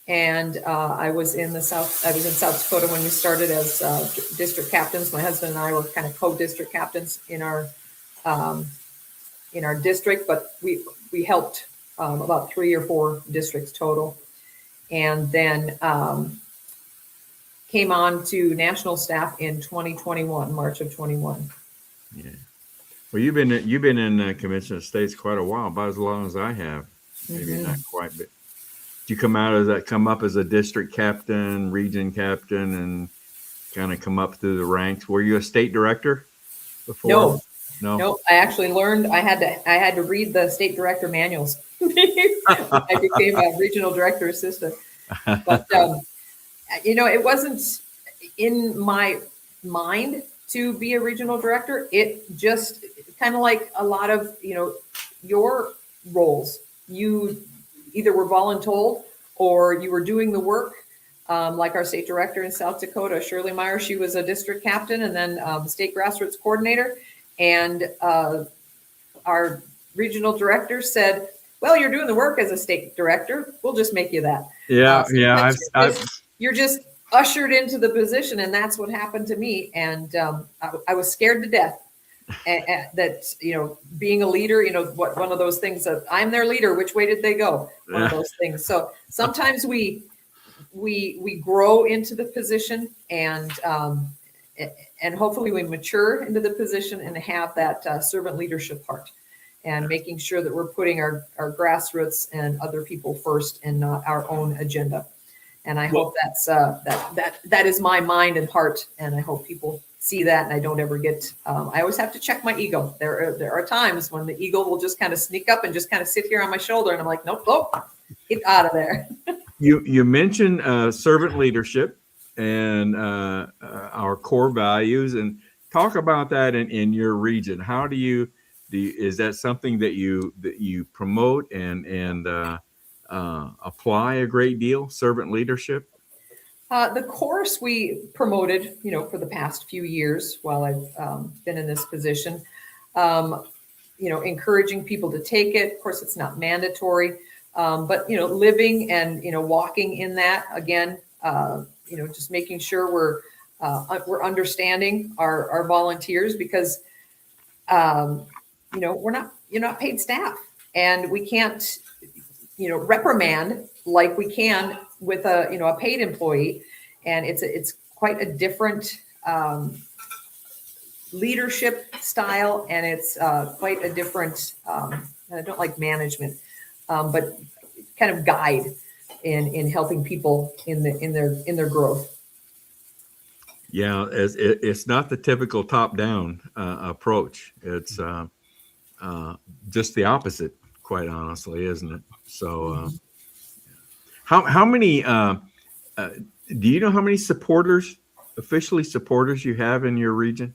and I was in South Dakota when we started as district captains. My husband and I were kind of co-district captains in our district, but we helped about 3 or 4 districts total, and then came on to national staff in 2021, March of 21. Yeah. Well, you've been in Convention of States quite a while, about as long as I have. Maybe not quite, but did you come up as a district captain, region captain, and kind of come up through the ranks? Were you a state director before? No. I actually learned. I had to read the state director manuals. I became a regional director assistant, but it wasn't in my mind to be a regional director. It just kind of like a lot of your roles. You either were voluntold or you were doing the work. Like our state director in South Dakota, Shirley Meyer, she was a district captain and then state grassroots coordinator. And our regional director said, well, you're doing the work as a state director. We'll just make you that. Yeah, yeah. Sometimes you're just ushered into the position, and that's what happened to me. And I was scared to death that, being a leader, one of those things that I'm their leader. Which way did they go? One of those things. So sometimes we grow into the position, and hopefully we mature into the position and have that servant leadership heart, and making sure that we're putting our grassroots and other people first and not our own agenda. And I hope that's that is my mind and heart, and I hope people see that, and I don't ever get. I always have to check my ego. There are times when the ego will just kind of sneak up and just kind of sit here on my shoulder, and I'm like, nope, get out of there. You mentioned servant leadership and our core values, and talk about that in your region. How do you is that something that you promote and apply a great deal, servant leadership? The course we promoted, for the past few years while I've been in this position, encouraging people to take it. Of course, it's not mandatory, but living and walking in that again. Just making sure we're understanding our volunteers, because you're not paid staff, and we can't reprimand like we can with a paid employee, and it's quite a different leadership style, and it's quite a different I don't like management, but kind of guide in helping people in their growth. Yeah, it's not the typical top-down approach. It's just the opposite, quite honestly, isn't it? So, how many? Do you know how many officially supporters you have in your region?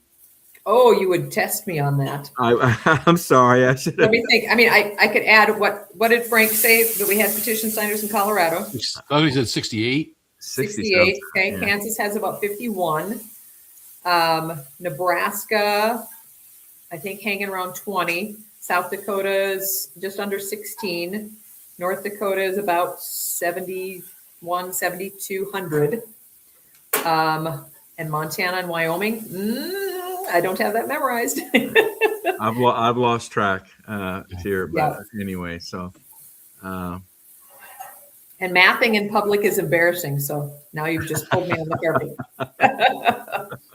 Oh, you would test me on that. I'm sorry. I should. Let me think. I mean, I could add what did Frank say that we had petition signers in Colorado? I thought he said 68. 68. Okay. Yeah. Kansas has about 51. Nebraska, I think, hanging around 20. South Dakota is just under 16. North Dakota is about 7,200. And Montana and Wyoming, I don't have that memorized. I've lost track here, but Yeah. anyway, so. And mathing in public is embarrassing. So now you've just pulled me on the carpet.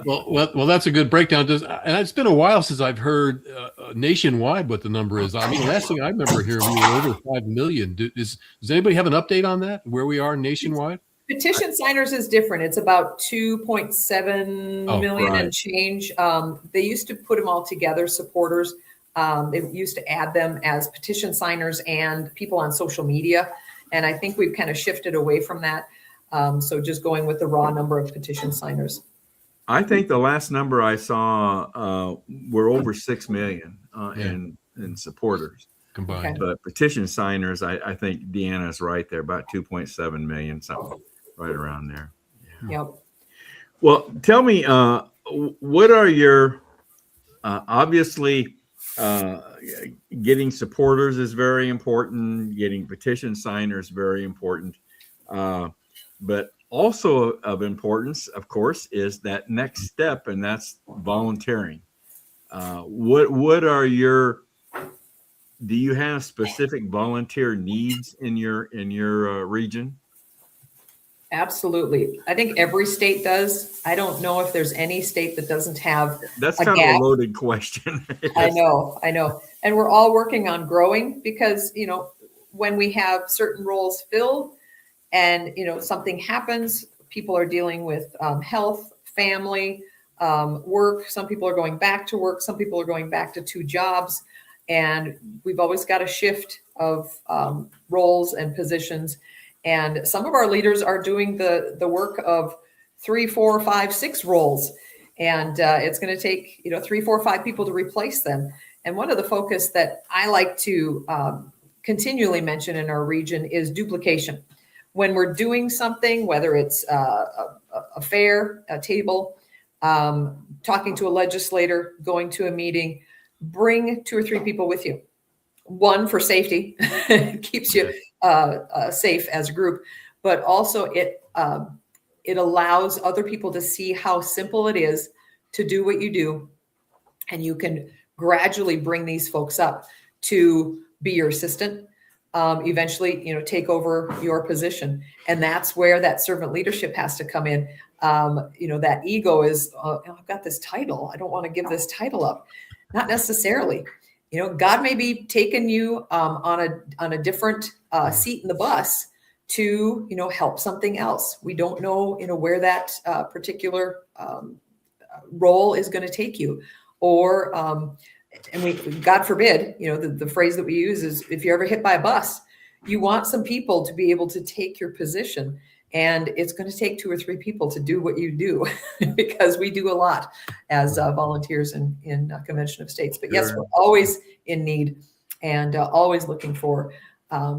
Well, that's a good breakdown. And it's been a while since I've heard nationwide what the number is. I mean, last thing I remember here, we were over 5 million. Does anybody have an update on that? Where we are nationwide? Petition signers is different. It's about 2.7 million right. and change. They used to put them all together, supporters. They used to add them as petition signers and people on social media. And I think we've kind of shifted away from that. So just going with the raw number of petition signers. I think the last number I saw were over 6 million in supporters Combined. Okay. but petition signers. I think Deanna's right there, about 2.7 million, something right around there. Yep. Well, tell me, what are your obviously getting supporters is very important. Getting petition signers very important, but also of importance, of course, is that next step, and that's volunteering. What are your? Do you have specific volunteer needs in your region? Absolutely. I think every state does. I don't know if there's any state that doesn't have. That's a kind gap. of a loaded question. I know. And we're all working on growing, because, when we have certain roles filled and, something happens, people are dealing with health, family, work. Some people are going back to work. Some people are going back to 2 jobs. And we've always got a shift of roles and positions. And some of our leaders are doing the work of 3, 4, 5, 6 roles. And it's going to take, 3, 4, 5 people to replace them. And one of the focus that I like to continually mention in our region is duplication. When we're doing something, whether it's a fair, a table, talking to a legislator, going to a meeting, bring 2 or 3 people with you. one, for safety, keeps you safe as a group, but also it allows other people to see how simple it is to do what you do, and you can gradually bring these folks up to be your assistant, eventually, take over your position. And that's where that servant leadership has to come in. That ego is, I've got this title, I don't want to give this title up. Not necessarily. God may be taking you on a different seat in the bus to, help something else. We don't know, where that particular role is going to take you. Or, and God forbid, the phrase that we use is, if you're ever hit by a bus, you want some people to be able to take your position. And it's going to take 2 or 3 people to do what you do, because we do a lot as volunteers in Convention of States. But yes, we're always in need, and always looking for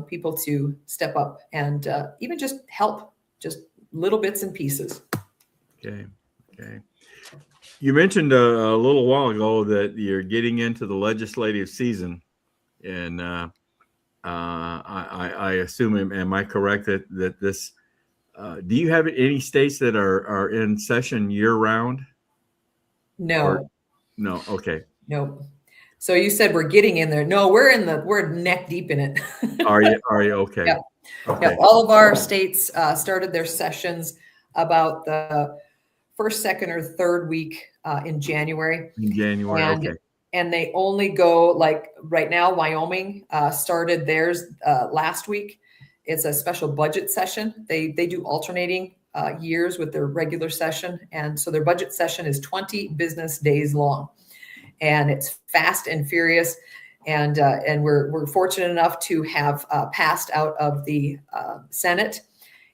people to step up and even just help, just little bits and pieces. Okay. You mentioned a little while ago that you're getting into the legislative season, and I assume, am I correct that this? Do you have any states that are in session year round? No. No. Okay. No. So you said we're getting in there. No, we're neck deep in it. Are you okay? Yeah. Okay. Yeah. All of our states started their sessions about the first, second, or third week in January. In January. Okay. And they only go, like right now, Wyoming started theirs last week. It's a special budget session. They do alternating years with their regular session. And so their budget session is 20 business days long. And it's fast and furious. And we're fortunate enough to have passed out of the Senate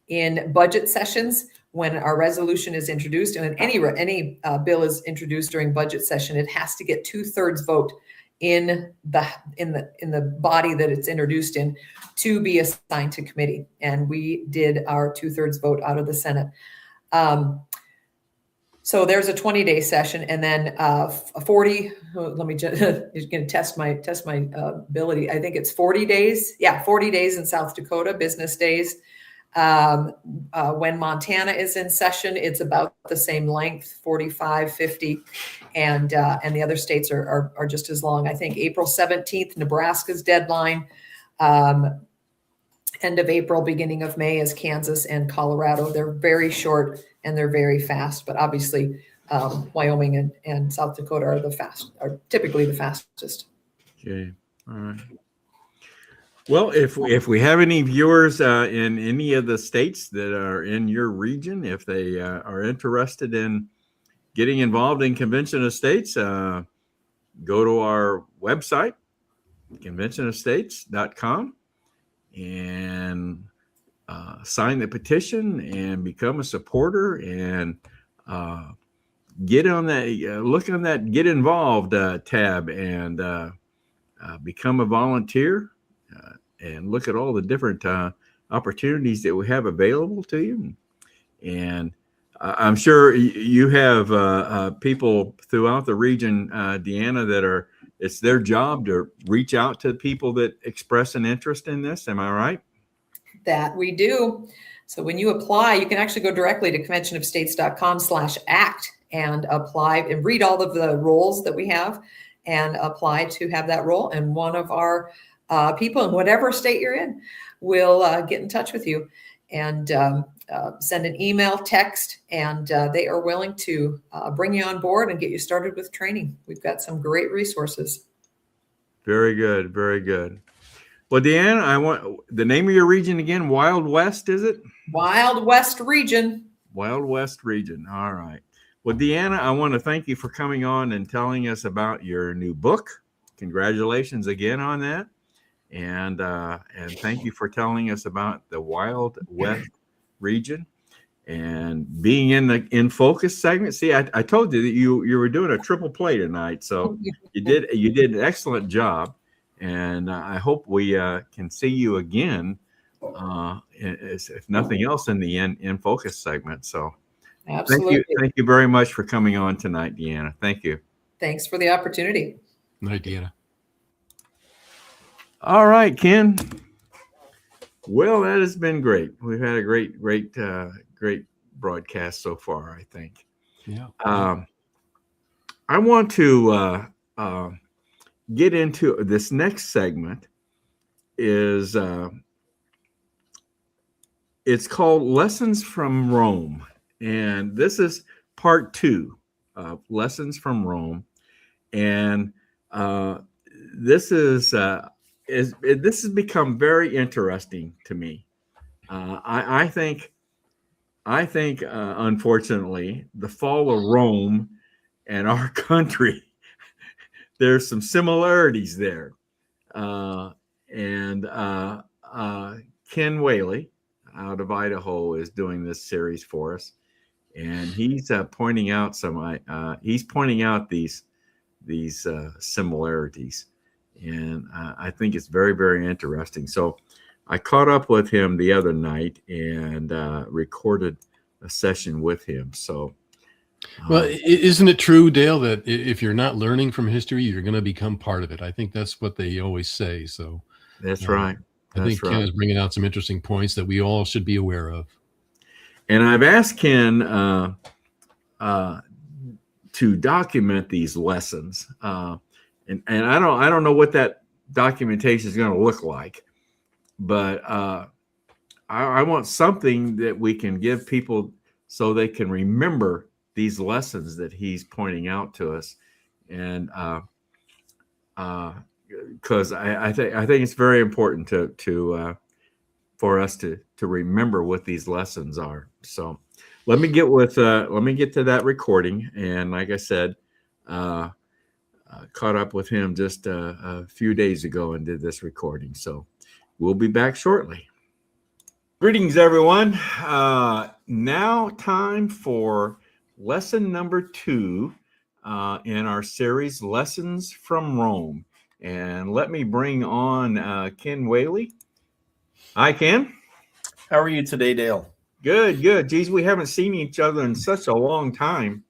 in budget sessions. When our resolution is introduced, and when any bill is introduced during budget session, it has to get 2/3 vote in the body that it's introduced in to be assigned to committee. And we did our 2/3 vote out of the Senate. So there's a 20-day session, and then a 40. Let me just you're going to test my ability. I think it's 40 days. Yeah, 40 days in South Dakota, business days. When Montana is in session, it's about the same length, 45, 50, and the other states are just as long. I think April 17th, Nebraska's deadline. End of April, beginning of May is Kansas and Colorado. They're very short and they're very fast, but obviously Wyoming and South Dakota are typically the fastest. Okay. All right. Well, if we have any viewers in any of the states that are in your region, if they are interested in getting involved in Convention of States, go to our website, conventionofstates.com, and sign the petition and become a supporter, and get on that, look on that Get Involved tab, and become a volunteer. And look at all the different opportunities that we have available to you. And I'm sure you have people throughout the region, Deanna, that it's their job to reach out to people that express an interest in this. Am I right? That we do. So when you apply, you can actually go directly to conventionofstates.com/act and apply and read all of the roles that we have and apply to have that role. And one of our people in whatever state you're in will get in touch with you and send an email, text, and they are willing to bring you on board and get you started with training. We've got some great resources. Very good. Very good. Well, Deanna, I want the name of your region again. Wild West, is it? Wild West region. Wild West region. All right. Well, Deanna, I want to thank you for coming on and telling us about your new book. Congratulations again on that. And thank you for telling us about the Wild West region and being in focus segment. See, I told you that you were doing a triple play tonight, so you did an excellent job, and I hope we can see you again, if nothing else, in the in focus segment. So, absolutely, thank you very much for coming on tonight, Deanna. Thank you. Thanks for the opportunity. Night, Deanna. All right, Ken. Well, that has been great. We've had a great broadcast so far, I think. Yeah. I want to get into this next segment. Is it's called Lessons from Rome, and this is part 2 of Lessons from Rome, and this has become very interesting to me. I think unfortunately, the fall of Rome and our country, there's some similarities there. And Ken Whaley out of Idaho is doing this series for us, and he's pointing out these similarities, and I think it's very, very interesting. So I caught up with him the other night and recorded a session with him. So, well, isn't it true, Dale, that if you're not learning from history, you're going to become part of it? I think that's what they always say. So that's right. I think Ken is bringing out some interesting points that we all should be aware of. And I've asked Ken to document these lessons, and I don't know what that documentation is going to look like, but I want something that we can give people so they can remember these lessons that he's pointing out to us, and because I think it's very important to for us to remember what these lessons are. So let me get to that recording, and like I said, caught up with him just a few days ago and did this recording. So we'll be back shortly. Greetings, everyone. Now time for lesson number 2 in our series, Lessons from Rome. And let me bring on Ken Whaley. Hi, Ken. How are you today, Dale? Good. Geez, we haven't seen each other in such a long time.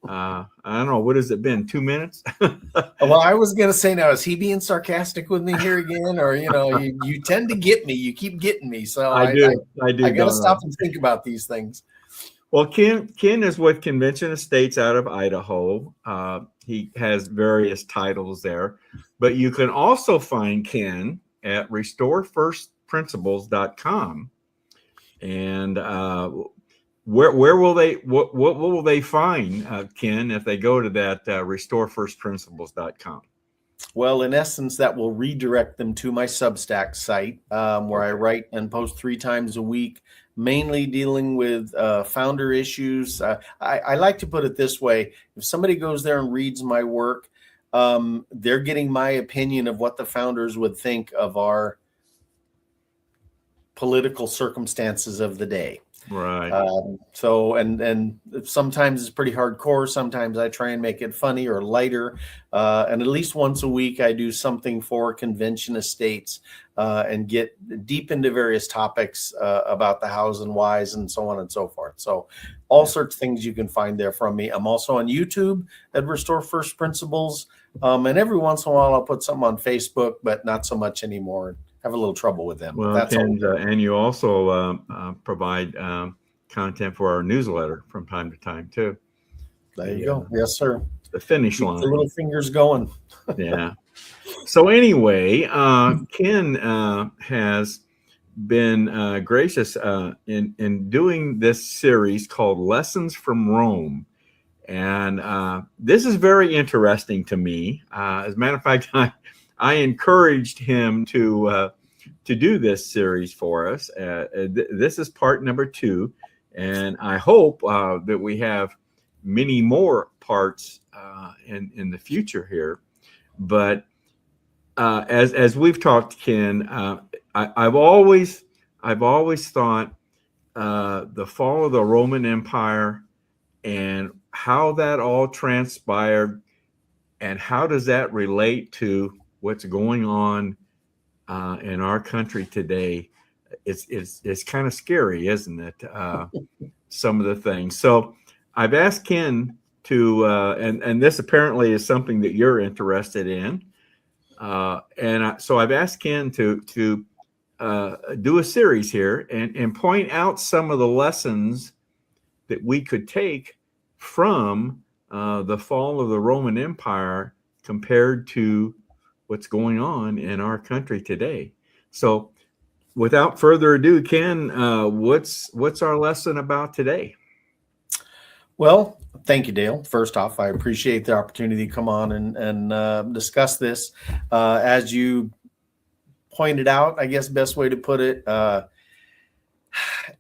I don't know. What has it been? 2 minutes? Well, I was going to say now, is he being sarcastic with me here again? Or, you tend to get me. You keep getting me. So I do. I got to stop and think about these things. Well, Ken is with Convention of States out of Idaho. He has various titles there, but you can also find Ken at restorefirstprinciples.com. And where will they what will they find, Ken, if they go to that restorefirstprinciples.com? Well, in essence, that will redirect them to my Substack site, where I write and post 3 times a week, mainly dealing with founder issues. I like to put it this way. If somebody goes there and reads my work, they're getting my opinion of what the founders would think of our political circumstances of the day. Right. So sometimes it's pretty hardcore. Sometimes I try and make it funny or lighter. And at least once a week, I do something for Convention of States and get deep into various topics about the hows and whys and so on and so forth. So all sorts of things you can find there from me. I'm also on YouTube at Restore First Principles. And every once in a while, I'll put something on Facebook, but not so much anymore. Have a little trouble with them. Well, and you also provide content for our newsletter from time to time too. There you go. Yes, sir. The finish Keep line. the little fingers going. Yeah. So anyway, Ken has been gracious in doing this series called Lessons from Rome. And this is very interesting to me. As a matter of fact, I encouraged him to do this series for us. This is part number 2, and I hope that we have many more parts in the future here. But as we've talked, Ken, I've always thought the fall of the Roman Empire and how that all transpired, and how does that relate to what's going on in our country today. It's kind of scary, isn't it? Some of the things. So I've asked Ken to, and this apparently is something that you're interested in. So I've asked Ken to do a series here and point out some of the lessons that we could take from the fall of the Roman Empire compared to what's going on in our country today. So without further ado, Ken, what's our lesson about today? Well, thank you, Dale. First off, I appreciate the opportunity to come on and discuss this. As you pointed out, I guess best way to put it,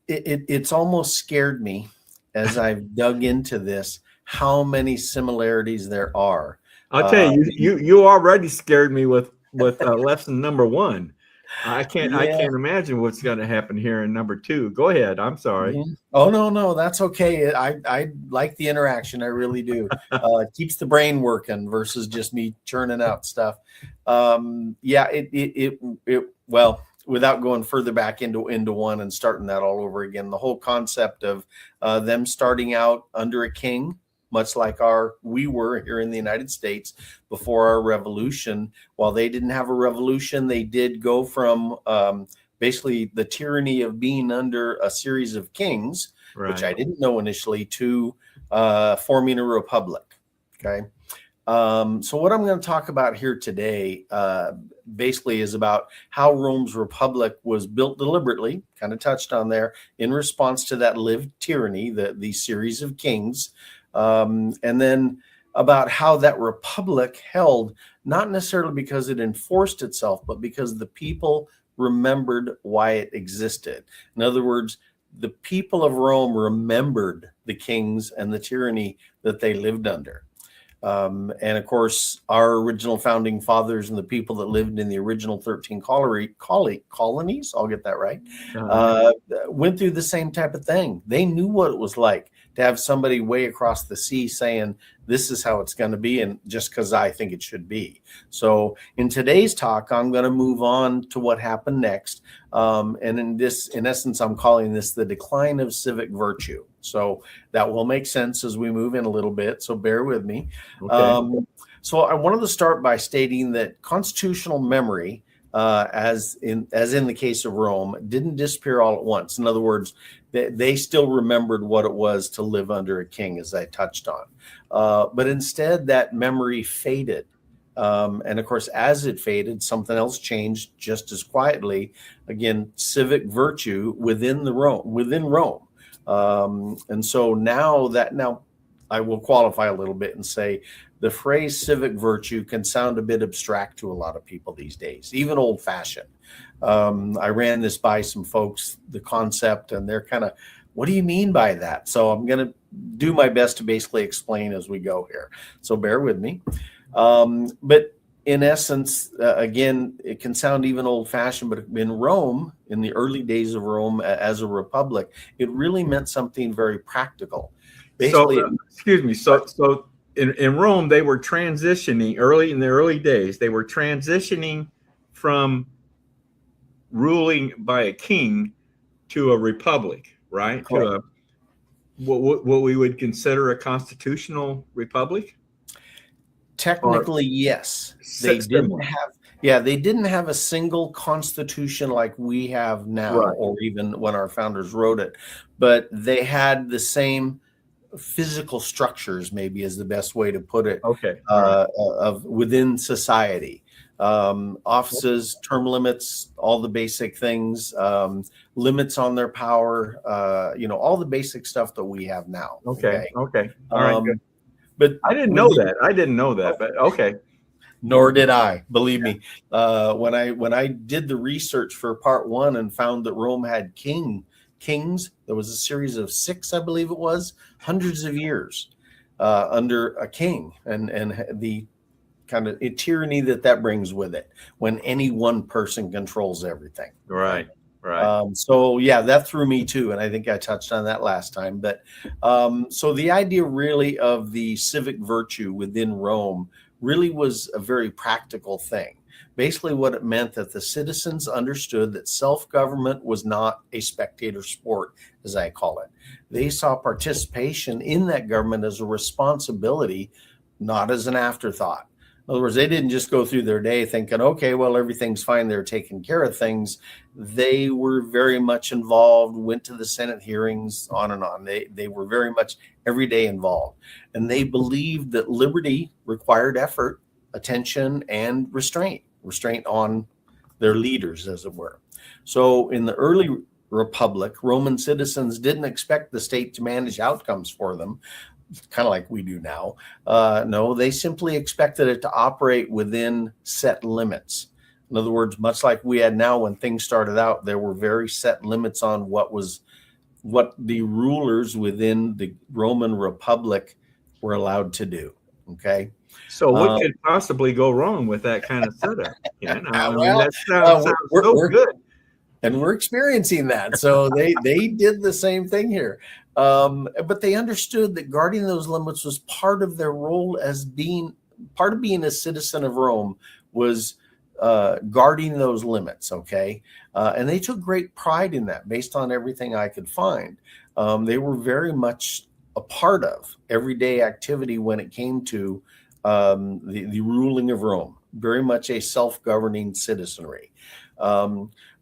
it's almost scared me as I've dug into this, how many similarities there are. I'll tell you already scared me with lesson number 1. I can't imagine what's going to happen here in number 2. Go ahead. I'm sorry. Mm-hmm. Oh, no, that's okay. I like the interaction. I really do. It keeps the brain working versus just me churning out stuff. Well, without going further back into one and starting that all over again, the whole concept of them starting out under a king, much like we were here in the United States before our revolution. While they didn't have a revolution, they did go from basically the tyranny of being under a series of kings, right, which I didn't know initially, to forming a republic. Okay. So what I'm going to talk about here today basically is about how Rome's republic was built deliberately, kind of touched on there, in response to that lived tyranny, the series of kings. And then about how that republic held, not necessarily because it enforced itself, but because the people remembered why it existed. In other words, the people of Rome remembered the kings and the tyranny that they lived under. And of course, our original founding fathers and the people that lived in the original 13 colonies, I'll get that right, went through the same type of thing. They knew what it was like to have somebody way across the sea saying, this is how it's going to be, and just because I think it should be. So in today's talk, I'm going to move on to what happened next. And in essence, I'm calling this the decline of civic virtue. So that will make sense as we move in a little bit. So bear with me. Okay. So I wanted to start by stating that constitutional memory, as in the case of Rome, didn't disappear all at once. In other words, they still remembered what it was to live under a king, as I touched on. But instead, that memory faded. And of course, as it faded, something else changed just as quietly. Again, civic virtue within Rome. And so now I will qualify a little bit and say the phrase civic virtue can sound a bit abstract to a lot of people these days, even old-fashioned. I ran this by some folks, the concept, and they're kind of, what do you mean by that? So I'm going to do my best to basically explain as we go here. So bear with me. But in essence, again, it can sound even old-fashioned, but in Rome, in the early days of Rome as a republic, it really meant something very practical. Basically, So in Rome, they were transitioning in the early days. They were transitioning from ruling by a king to a republic, right? Correct. To what we would consider a constitutional republic. Technically, yes. They didn't have a single constitution like we have now, right, or even when our founders wrote it, but they had the same physical structures, maybe is the best way to put it. Okay. Of within society, offices, term limits, all the basic things, limits on their power, all the basic stuff that we have now. Okay. All right. Good. But I didn't know that. But okay. Nor did I, believe me. When I did the research for part 1 and found that Rome had kings, there was a series of 6, I believe it was, hundreds of years under a king, and the kind of tyranny that brings with it when any one person controls everything. Right. So yeah, that threw me too, and I think I touched on that last time. But so the idea really of the civic virtue within Rome really was a very practical thing. Basically, what it meant that the citizens understood that self-government was not a spectator sport, as I call it. They saw participation in that government as a responsibility, not as an afterthought. In other words, they didn't just go through their day thinking, okay, well, everything's fine. They're taking care of things. They were very much involved, went to the Senate hearings, on and on. They were very much every day involved. And they believed that liberty required effort, attention, and restraint on their leaders, as it were. So in the early republic, Roman citizens didn't expect the state to manage outcomes for them, kind of like we do now. No, they simply expected it to operate within set limits. In other words, much like we had now when things started out, there were very set limits on what the rulers within the Roman Republic were allowed to do. Okay. So what could possibly go wrong with that kind of setup? You know, I mean, well, that sounds so good. And we're experiencing that. So they did the same thing here. But they understood that guarding those limits was part of their role as being a citizen of Rome, was guarding those limits. Okay. And they took great pride in that based on everything I could find. They were very much a part of everyday activity when it came to the ruling of Rome, very much a self-governing citizenry.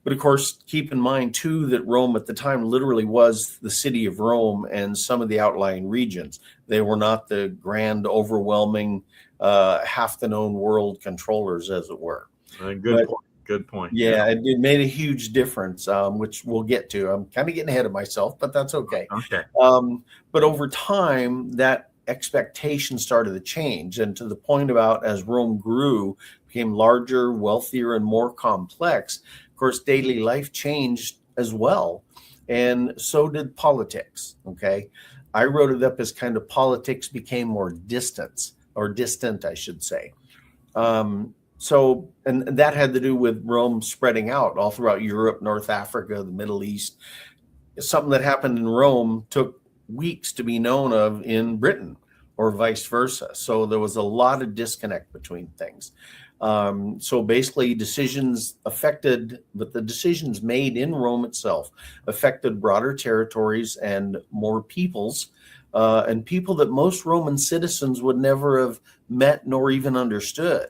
But of course, keep in mind too that Rome at the time literally was the city of Rome and some of the outlying regions. They were not the grand, overwhelming, half the known world controllers, as it were. Good point. Yeah, it made a huge difference, which we'll get to. I'm kind of getting ahead of myself, but that's okay. Okay. But over time, that expectation started to change, and to the point about as Rome grew, became larger, wealthier, and more complex. Of course, daily life changed as well, and so did politics. Okay, I wrote it up as kind of politics became more distant, I should say. So, and that had to do with Rome spreading out all throughout Europe, North Africa, the Middle East. Something that happened in Rome took weeks to be known of in Britain, or vice versa. So there was a lot of disconnect between things. So basically decisions affected, but the decisions made in Rome itself affected broader territories and more peoples, and people that most Roman citizens would never have met nor even understood.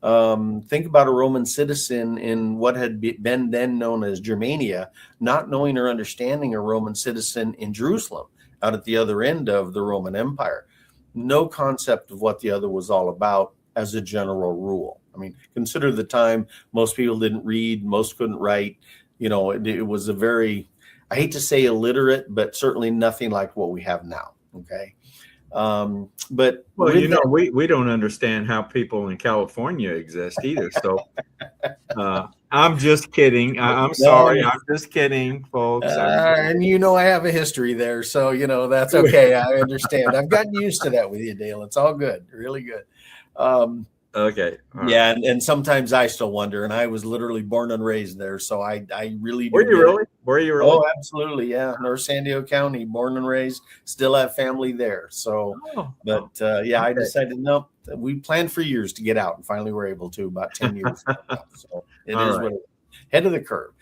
Think about a Roman citizen in what had been then known as Germania, not knowing or understanding a Roman citizen in Jerusalem, out at the other end of the Roman Empire. No concept of what the other was all about as a general rule. I mean, consider the time, most people didn't read, most couldn't write. You know, it was a very, I hate to say illiterate, but certainly nothing like what we have now. Okay. But well, you know, we don't understand how people in California exist either. So I'm just kidding. I'm sorry. I'm just kidding, folks. And you know, I have a history there, so you know that's okay. I understand. I've gotten used to that with you, Dale. It's all good, really good. Okay. Yeah, and sometimes I still wonder. And I was literally born and raised there, so I really. Were you really? Were you really? Oh, absolutely. Yeah, North San Diego County, born and raised. Still have family there. So, yeah, I decided no. We planned for years to get out, and finally we're able to about 10 years. So it is what it is. Head of the curve.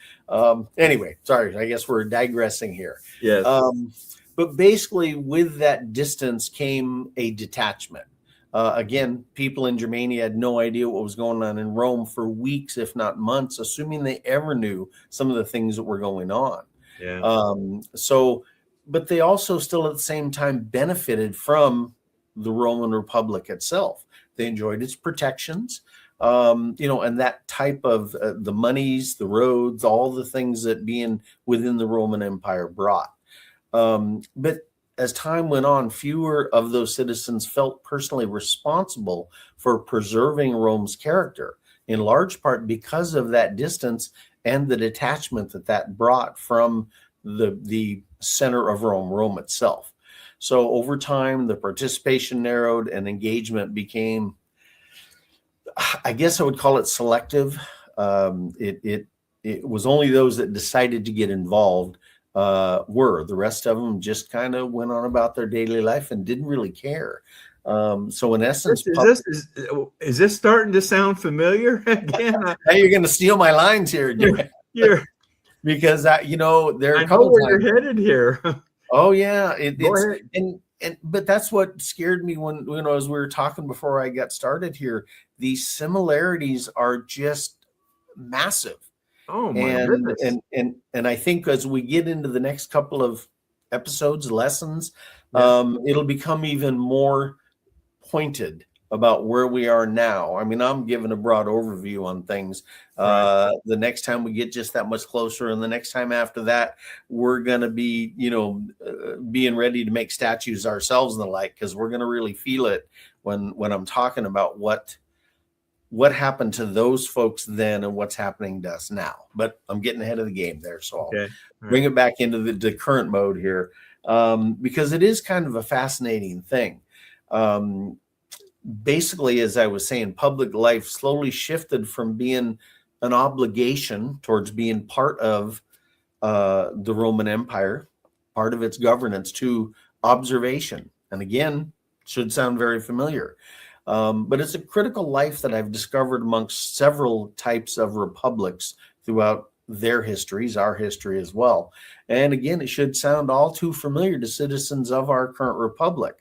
Anyway, sorry. I guess we're digressing here. Yes. But basically, with that distance came a detachment. Again, people in Germania had no idea what was going on in Rome for weeks, if not months, assuming they ever knew some of the things that were going on. Yeah. But they also still at the same time benefited from the Roman Republic itself. They enjoyed its protections, you know, and that type of the monies, the roads, all the things that being within the Roman Empire brought. But as time went on, fewer of those citizens felt personally responsible for preserving Rome's character, in large part because of that distance and the detachment that brought from the center of Rome itself. So over time, the participation narrowed and engagement became, I guess I would call it selective. It was only those that decided to get involved the rest of them just kind of went on about their daily life and didn't really care. So in essence, is this starting to sound familiar again? Now you're going to steal my lines here, because you know there are a couple where you're headed here. Oh yeah, but that's what scared me when as we were talking before I got started here. These similarities are just massive. Oh my and goodness. and I think as we get into the next couple of episodes, lessons, Yeah. it'll become even more pointed about where we are now. I mean, I'm giving a broad overview on things. The next time we get just that much closer, and the next time after that, we're going to be, being ready to make statues ourselves and the like, because we're going to really feel it when I'm talking about what happened to those folks then and what's happening to us now. But I'm getting ahead of the game there, so I'll Okay. bring it back into the current mode here, because it is kind of a fascinating thing. Basically, as I was saying, public life slowly shifted from being an obligation towards being part of the Roman Empire, part of its governance, to observation. And again, should sound very familiar. But it's a critical life that I've discovered amongst several types of republics throughout their histories, our history as well. And again, it should sound all too familiar to citizens of our current republic.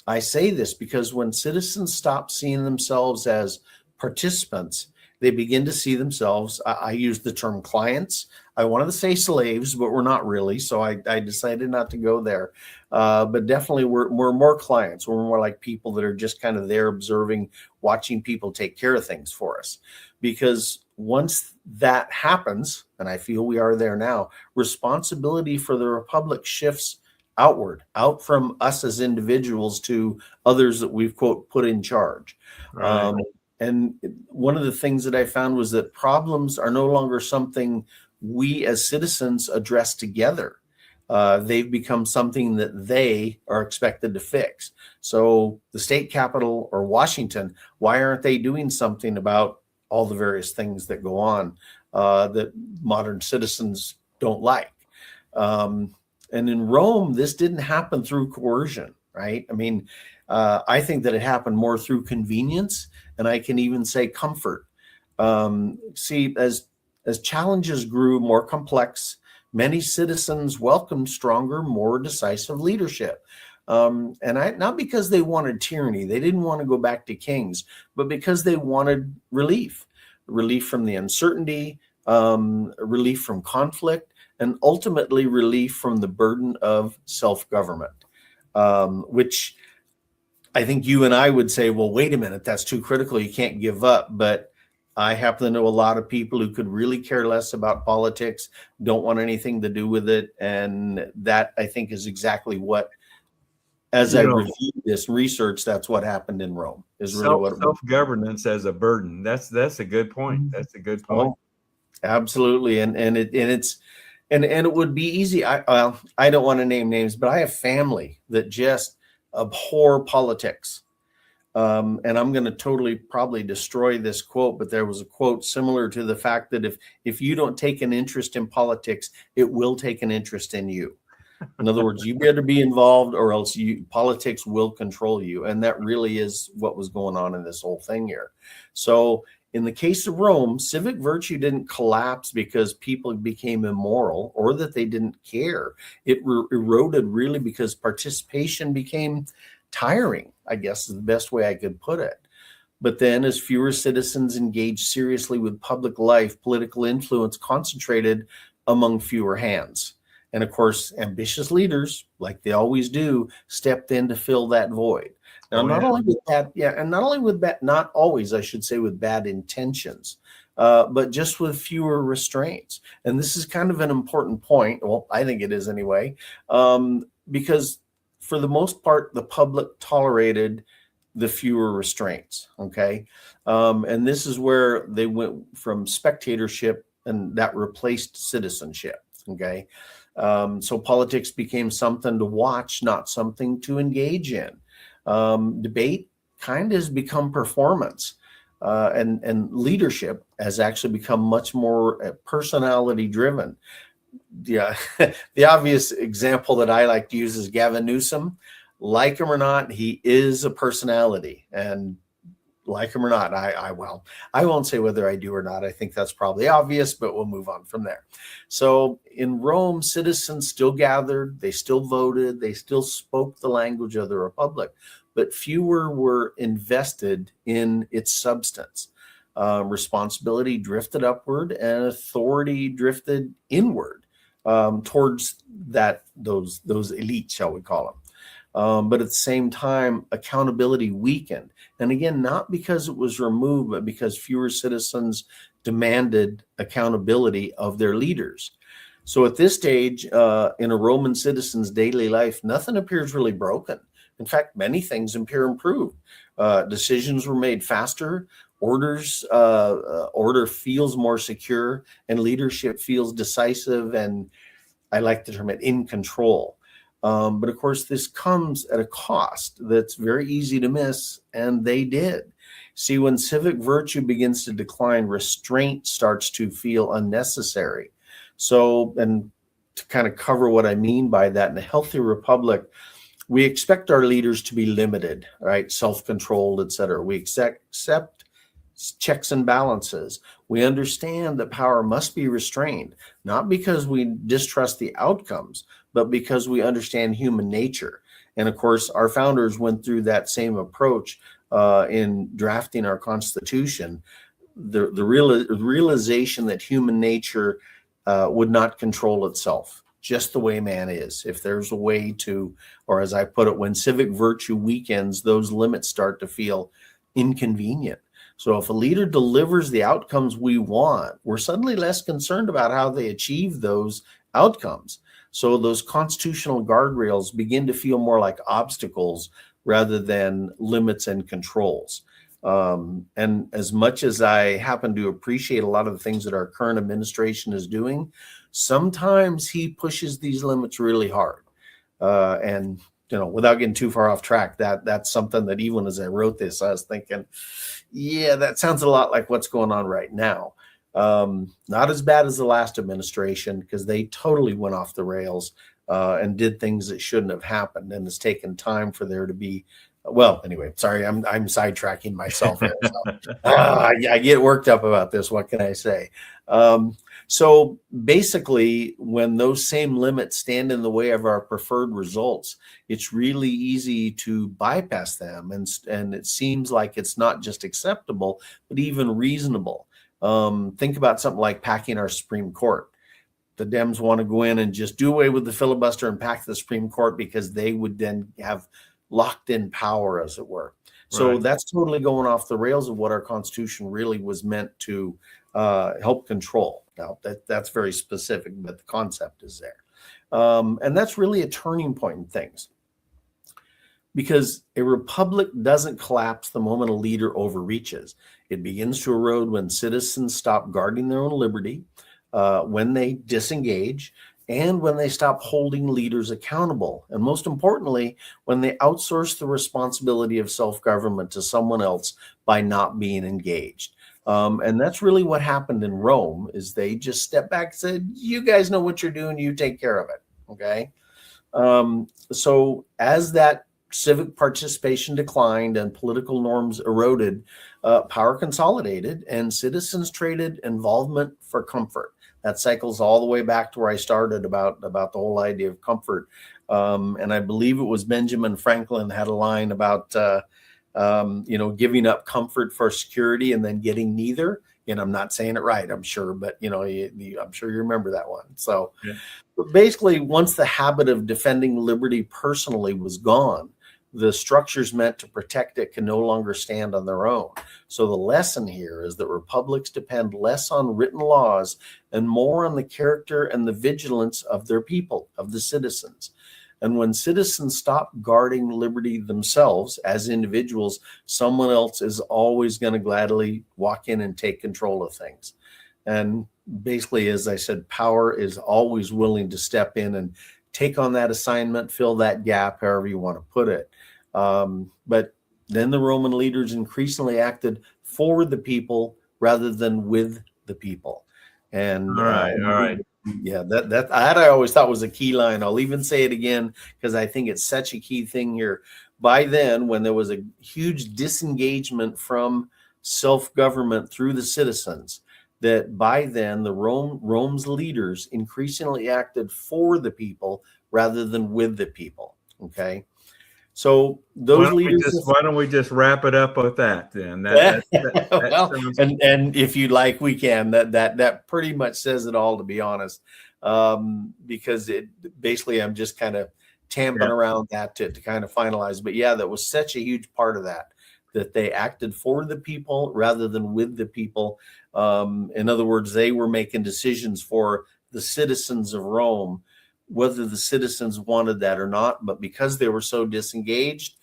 I say this because when citizens stop seeing themselves as participants, they begin to see themselves, I use the term clients. I wanted to say slaves, but we're not really. So I decided not to go there. But definitely we're more clients. We're more like people that are just kind of there observing, watching people take care of things for us. Because once that happens, and I feel we are there now, responsibility for the republic shifts outward, out from us as individuals to others that we've, quote, put in charge. Right. And one of the things that I found was that problems are no longer something we as citizens address together. They've become something that they are expected to fix. So the state capital or Washington, why aren't they doing something about all the various things that go on that modern citizens don't like? And in Rome, this didn't happen through coercion, right? I mean, I think that it happened more through convenience, and I can even say comfort. See, as challenges grew more complex, many citizens welcomed stronger, more decisive leadership. And not because they wanted tyranny, they didn't want to go back to kings, but because they wanted relief from the uncertainty, relief from conflict, and ultimately relief from the burden of self-government, which I think you and I would say, well, wait a minute, that's too critical. You can't give up. But I happen to know a lot of people who could really care less about politics, don't want anything to do with it. And that, I think, is exactly what, as I reviewed this research, that's what happened in Rome. Is really what self-governance as a burden. That's a good point. That's a good point. Oh, absolutely. And it would be easy. I don't want to name names, but I have family that just abhor politics. And I'm going to totally probably destroy this quote, but there was a quote similar to the fact that if you don't take an interest in politics, it will take an interest in you. In other words, you better be involved or else politics will control you. And that really is what was going on in this whole thing here. So in the case of Rome, civic virtue didn't collapse because people became immoral or that they didn't care. It eroded really because participation became tiring, I guess is the best way I could put it. But then as fewer citizens engaged seriously with public life, political influence concentrated among fewer hands. And of course, ambitious leaders, like they always do, stepped in to fill that void. Now, not always, I should say, with bad intentions, but just with fewer restraints. And this is kind of an important point. Well, I think it is anyway, because for the most part, the public tolerated the fewer restraints. Okay. And this is where they went from spectatorship and that replaced citizenship. Okay. So politics became something to watch, not something to engage in. Debate kind of has become performance, and leadership has actually become much more personality driven. Yeah, the obvious example that I like to use is Gavin Newsom. Like him or not, he is a personality, and like them or not. Well, I won't say whether I do or not. I think that's probably obvious, but we'll move on from there. So in Rome, citizens still gathered, they still voted, they still spoke the language of the republic, but fewer were invested in its substance. Responsibility drifted upward and authority drifted inward towards those elites, shall we call them. But at the same time, accountability weakened. And again, not because it was removed, but because fewer citizens demanded accountability of their leaders. So at this stage, in a Roman citizen's daily life, nothing appears really broken. In fact, many things appear improved. Decisions were made faster. Order feels more secure, and leadership feels decisive, and I like the term it in control. But of course, this comes at a cost that's very easy to miss, and they did. See, when civic virtue begins to decline, restraint starts to feel unnecessary. So, and to kind of cover what I mean by that, in a healthy republic, we expect our leaders to be limited, right? Self-controlled, etc. We accept checks and balances. We understand that power must be restrained, not because we distrust the outcomes, but because we understand human nature. And of course, our founders went through that same approach in drafting our Constitution. The realization that human nature would not control itself, just the way man is. If there's a way to, or as I put it, when civic virtue weakens, those limits start to feel inconvenient. So if a leader delivers the outcomes we want, we're suddenly less concerned about how they achieve those outcomes. So those constitutional guardrails begin to feel more like obstacles rather than limits and controls. And as much as I happen to appreciate a lot of the things that our current administration is doing, sometimes he pushes these limits really hard. And without getting too far off track, that's something that even as I wrote this, I was thinking, yeah, that sounds a lot like what's going on right now. Not as bad as the last administration, because they totally went off the rails and did things that shouldn't have happened. And it's taken time for there to be, well, anyway, sorry, I'm sidetracking myself here. So, I get worked up about this. What can I say? So basically, when those same limits stand in the way of our preferred results, it's really easy to bypass them. And it seems like it's not just acceptable, but even reasonable. Think about something like packing our Supreme Court. The Dems want to go in and just do away with the filibuster and pack the Supreme Court because they would then have locked in power, as it were. So Right. that's totally going off the rails of what our Constitution really was meant to help control. Now, that's very specific, but the concept is there. And that's really a turning point in things. Because a republic doesn't collapse the moment a leader overreaches. It begins to erode when citizens stop guarding their own liberty, when they disengage, and when they stop holding leaders accountable. And most importantly, when they outsource the responsibility of self-government to someone else by not being engaged. And that's really what happened in Rome, is they just stepped back and said, you guys know what you're doing, you take care of it, okay? So as that civic participation declined and political norms eroded, power consolidated, and citizens traded involvement for comfort. That cycles all the way back to where I started about the whole idea of comfort. And I believe it was Benjamin Franklin had a line about, giving up comfort for security and then getting neither. And I'm not saying it right, I'm sure, but I'm sure you remember that one. So But basically, once the habit of defending liberty personally was gone, the structures meant to protect it can no longer stand on their own. So the lesson here is that republics depend less on written laws and more on the character and the vigilance of their people, of the citizens. And when citizens stop guarding liberty themselves as individuals, someone else is always going to gladly walk in and take control of things. And basically, as I said, power is always willing to step in and take on that assignment, fill that gap, however you want to put it. But then the Roman leaders increasingly acted for the people rather than with the people. And All right. yeah, that I always thought was a key line. I'll even say it again because I think it's such a key thing here. by then, when there was a huge disengagement from self-government through the citizens, that by then Rome's leaders increasingly acted for the people rather than with the people. Okay, so those leaders. Why don't we just wrap it up with that then? That Well, sounds- and if you'd like, we can. That pretty much says it all, to be honest. Because it basically, I'm just kind of tamping around that to kind of finalize. But yeah, that was such a huge part of that they acted for the people rather than with the people. In other words, they were making decisions for the citizens of Rome, whether the citizens wanted that or not. But because they were so disengaged,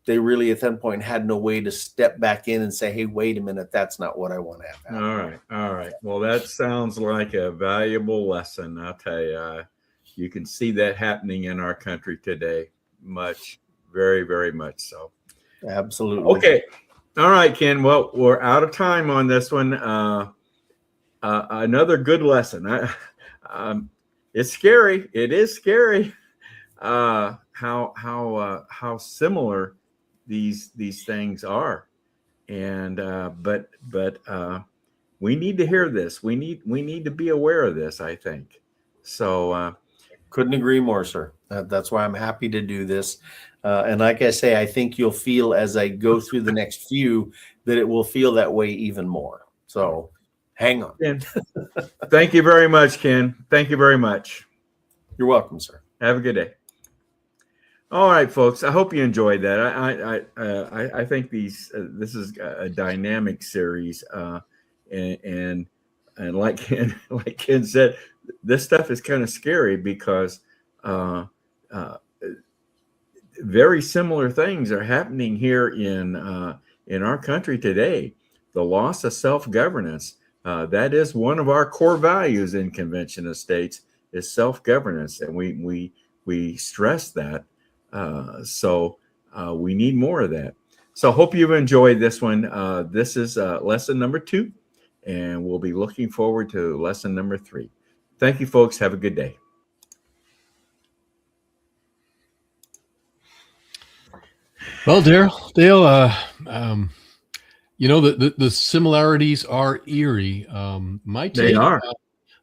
they really at that point had no way to step back in and say, hey, wait a minute, that's not what I want to have happen. All right. Well, that sounds like a valuable lesson. I'll tell you, you can see that happening in our country today. Very, very much so. Absolutely. Okay. All right, Ken. Well, we're out of time on this one. Another good lesson. It's scary. It is scary. How similar these things are, and but we need to hear this. We need to be aware of this, I think. So couldn't agree more, sir. That's why I'm happy to do this. And like I say, I think you'll feel as I go through the next few that it will feel that way even more. So hang on. Ken, thank you very much, Ken. Thank you very much. You're welcome, sir. Have a good day. All right, folks. I hope you enjoyed that. I think this is a dynamic series, and like Ken said, this stuff is kind of scary because very similar things are happening here in our country today. The loss of self-governance, that is one of our core values in Convention of States, is self-governance, and we stress that. So we need more of that. So hope you've enjoyed this one. This is lesson number 2, and we'll be looking forward to lesson number 3. Thank you, folks. Have a good day. Well, Dale, you know, the similarities are eerie. My take, They are.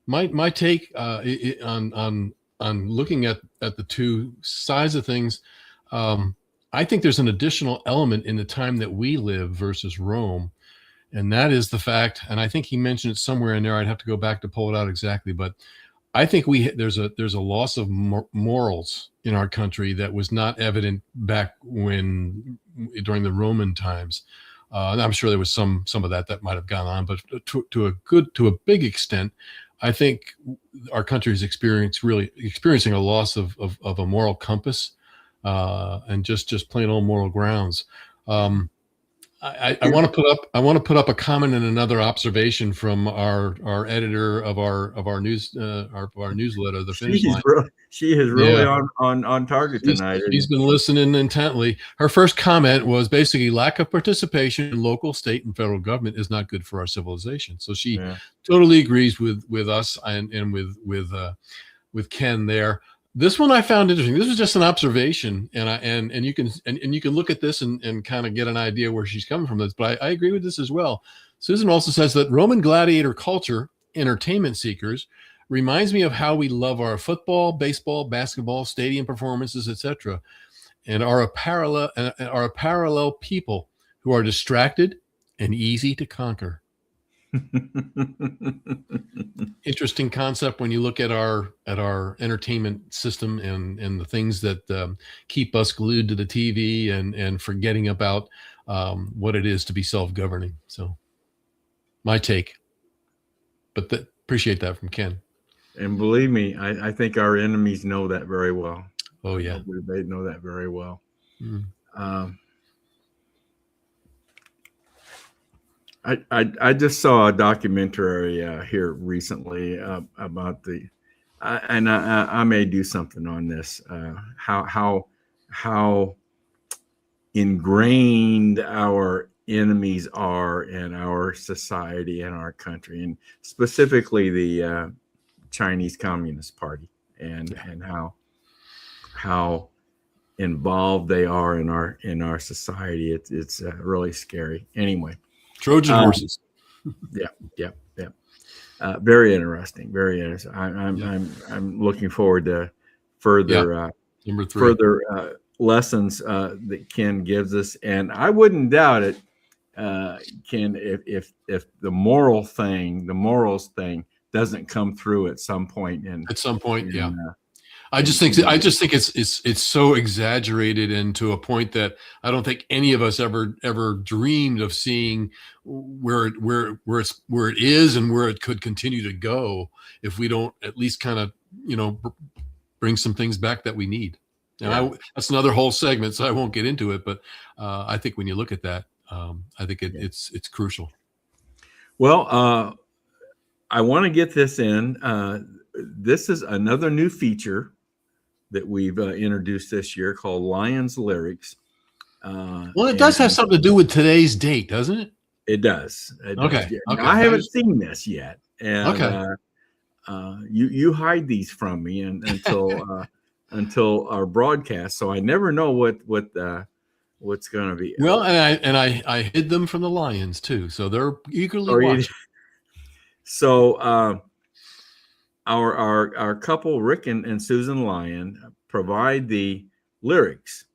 My take on looking at the two sides of things, I think there's an additional element in the time that we live versus Rome, and that is the fact. And I think he mentioned it somewhere in there. I'd have to go back to pull it out exactly, but I think there's a loss of morals in our country that was not evident back during the Roman times. I'm sure there was some of that might have gone on, but to a big extent, I think our country is experiencing a loss of a moral compass, and just plain old moral grounds. I want to put up a comment and another observation from our editor of our newsletter, the Finish Line. She is really on target tonight. She's been listening intently. Her first comment was basically lack of participation in local, state, and federal government is not good for our civilization. So she totally agrees with us and with Ken there. This one I found interesting. This was just an observation, and you can look at this and kind of get an idea where she's coming from. This, but I agree with this as well. Susan also says that Roman gladiator culture, entertainment seekers, reminds me of how we love our football, baseball, basketball, stadium performances, etc., and are a parallel people who are distracted and easy to conquer. Interesting concept when you look at our entertainment system and the things that keep us glued to the TV and forgetting about what it is to be self-governing. So my take, but appreciate that from Ken. And believe me, I think our enemies know that very well. Oh yeah, they know that very well. I just saw a documentary here recently about and I may do something on this. How ingrained our enemies are in our society and our country, and specifically the Chinese Communist Party, and how involved they are in our society. It's really scary. Anyway, Trojan horses. yeah. Very interesting. Very interesting. I'm looking forward to further Number 3. further lessons that Ken gives us, and I wouldn't doubt it, Ken, if the morals thing doesn't come through at some point. At some point, yeah. I just think it's so exaggerated, and to a point that I don't think any of us ever dreamed of seeing where it is and where it could continue to go if we don't at least kind of bring some things back that we need. And that's another whole segment, so I won't get into it. But I think when you look at that, I think it's crucial. Well, I want to get this in. This is another new feature that we've introduced this year called Lions Lyrics. Well, it does have something to do with today's date, doesn't it? It does. Okay. I haven't seen this yet, and you hide these from me until our broadcast, so I never know what's going to be. Well, and I hid them from the Lions too, so they're eagerly watching. So our couple, Rick and Susan Lyon, provide the lyrics,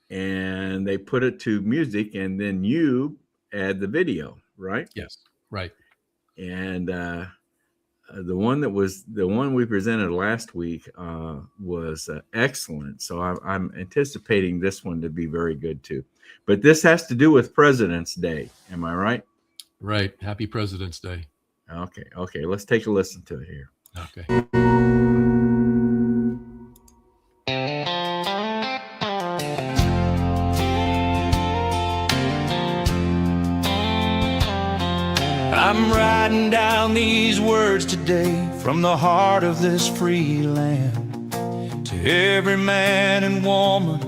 and they put it to music, and then you add the video, right? Yes, right. And the one we presented last week was excellent. So I'm anticipating this one to be very good too. But this has to do with President's Day. Am I right? Right. Happy President's Day. Okay. Let's take a listen to it here. Okay. I'm writing down these words today from the heart of this free land, to every man and woman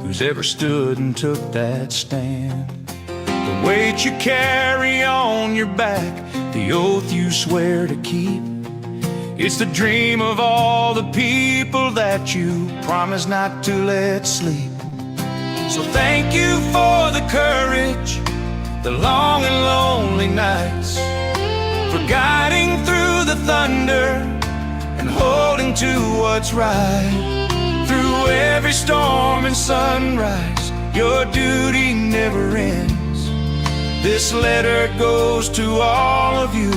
who's ever stood and took that stand. The weight you carry on your back, the oath you swear to keep, it's the dream of all the people that you promise not to let sleep. So thank you for the courage, the long and lonely nights, for guiding through the thunder and holding to what's right. Through every storm and sunrise, your duty never ends. This letter goes to all of you,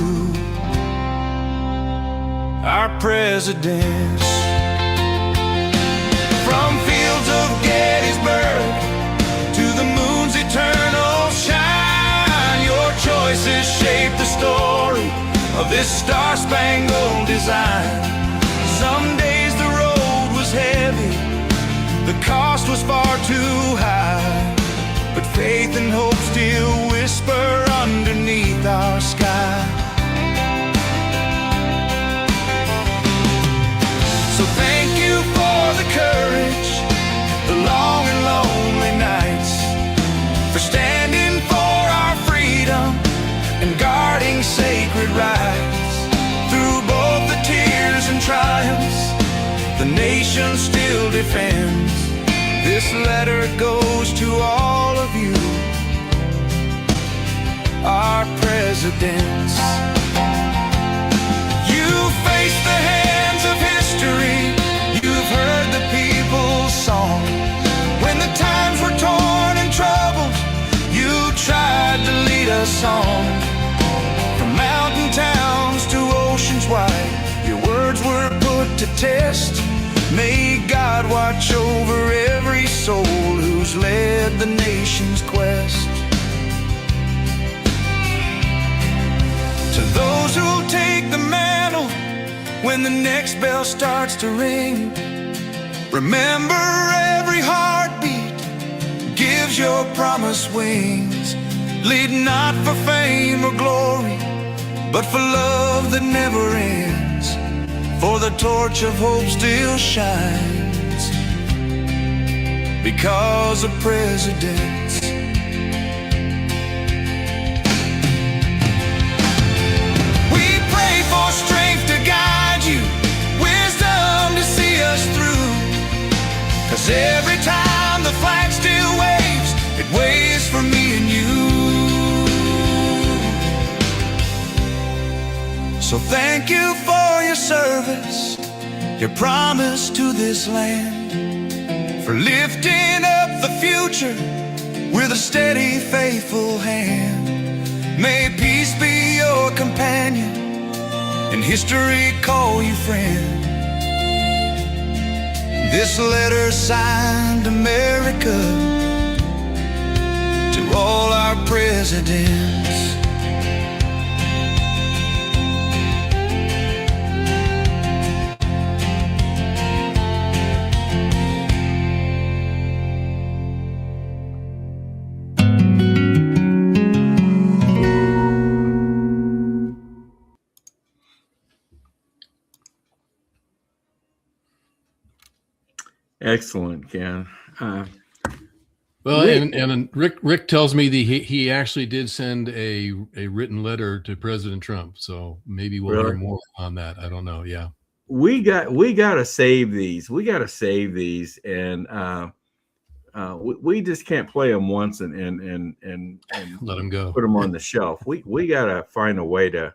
our presidents. From fields of Gettysburg to the moon's eternal shine, your choices shape the story of this star-spangled design. Some days the road was heavy, the cost was far too high, but faith and hope still whisper underneath our sky. So thank you for the courage, the long and lonely nights, for standing for our freedom and guarding sacred rights. Through both the tears and triumphs, the nation still defends. This letter goes to all of you, our presidents. You face the hands of history, you've heard the people's song. When the times were torn and troubled, you tried to lead us on. From mountain towns to oceans wide, your words were put to test. May God watch over every soul who's led the nation's quest. To those who'll take the mantle when the next bell starts to ring, remember every heartbeat gives your promise wings. Lead not for fame or glory, but for love that never ends. For the torch of hope still shines because of presidents. We pray for strength to guide you, wisdom to see us through, 'cause 'Cause every time the flag still waves, it waves for me and you. So thank you for your service, your promise to this land, for lifting up the future with a steady, faithful hand. May peace be your companion and history call you friend. This letter signed America to all our presidents. Excellent, Ken. Well, Rick- and Rick tells me that he actually did send a written letter to President Trump. So maybe we'll hear Really? more on that. I don't know. Yeah. we got to save these. We got to save these, and we just can't play them once and Let him go. put them on the shelf. We got to find a way to.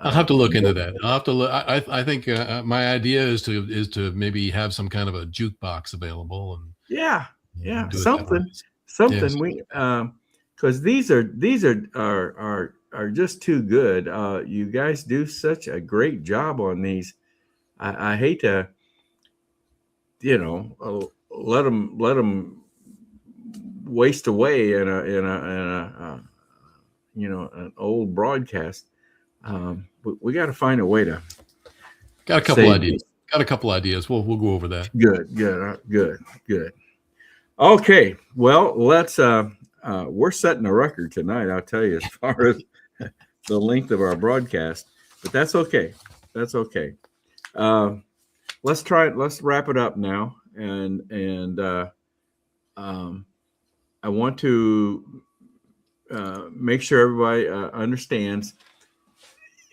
I'll have to look into that. I'll have to look. I think my idea is to maybe have some kind of a jukebox available and Yeah, do it that something, way. something. Yes. We because these are just too good. You guys do such a great job on these. I hate to, let them waste away in a an old broadcast. We got to find a way to. Got a couple save ideas. these. Got a couple ideas. We'll go over that. Good. Okay, well, let's. We're setting a record tonight. I'll tell you, as far as the length of our broadcast, but that's okay. That's okay. Let's try it. Let's wrap it up now, and I want to make sure everybody understands.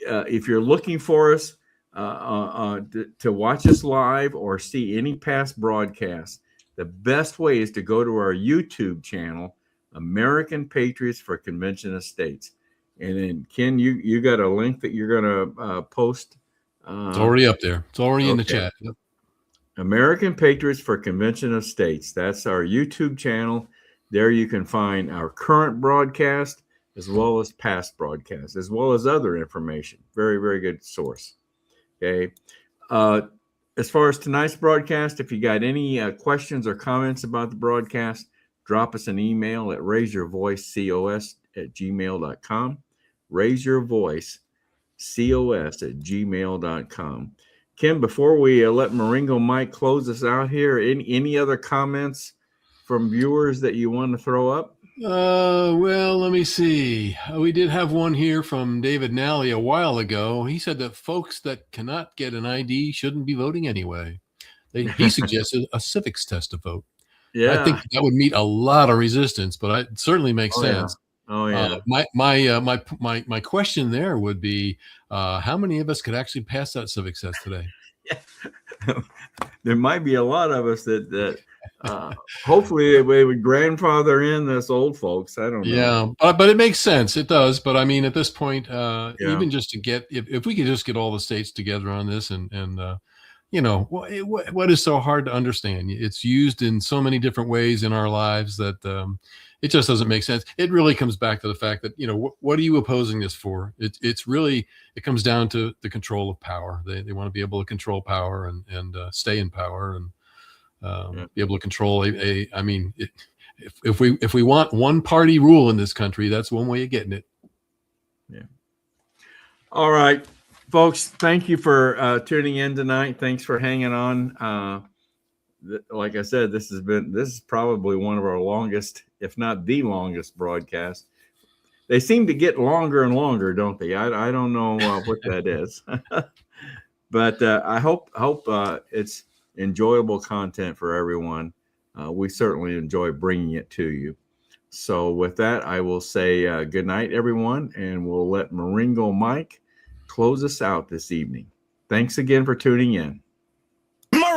If you're looking for us to watch us live or see any past broadcasts, the best way is to go to our YouTube channel, American Patriots for Convention of States. And then, Ken, you got a link that you're going to post. It's already up there. It's already in the okay. chat. Yep. American Patriots for Convention of States. That's our YouTube channel. There you can find our current broadcast as well as past broadcasts, as well as other information. Very, very good source. Okay. As far as tonight's broadcast, if you got any questions or comments about the broadcast, drop us an email at raiseyourvoicecos@gmail.com. raiseyourvoicecos@gmail.com. Kim, before we let Marengo Mike close us out here, any other comments from viewers that you want to throw up? Well, let me see. We did have one here from David Nally a while ago. He said that folks that cannot get an ID shouldn't be voting anyway. He suggested a civics test to vote. Yeah. I think that would meet a lot of resistance, but it certainly makes sense. Oh yeah. My question there would be, how many of us could actually pass that civics test today? There might be a lot of us that hopefully we would grandfather in this old folks. I don't know. Yeah, but it makes sense. It does. But I mean, at this point, even just to get, if we could just get all the states together on this and what is so hard to understand? It's used in so many different ways in our lives that it just doesn't make sense. It really comes back to the fact that, what are you opposing this for? It comes down to the control of power. They want to be able to control power and stay in power and be able to control if we want one party rule in this country, that's one way of getting it. Yeah. All right, folks. Thank you for tuning in tonight. Thanks for hanging on. Like I said, this is probably one of our longest, if not the longest, broadcast. They seem to get longer and longer, don't they? I don't know what that is, but I hope it's enjoyable content for everyone. We certainly enjoy bringing it to you. So with that, I will say good night, everyone, and we'll let Marengo Mike close us out this evening. Thanks again for tuning in.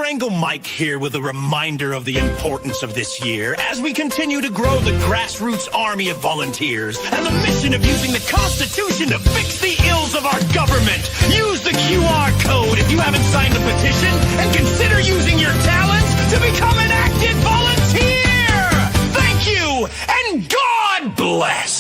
Durango Mike here with a reminder of the importance of this year as we continue to grow the grassroots army of volunteers and the mission of using the Constitution to fix the ills of our government. Use the QR code if you haven't signed the petition and consider using your talents to become an active volunteer. Thank you and God bless.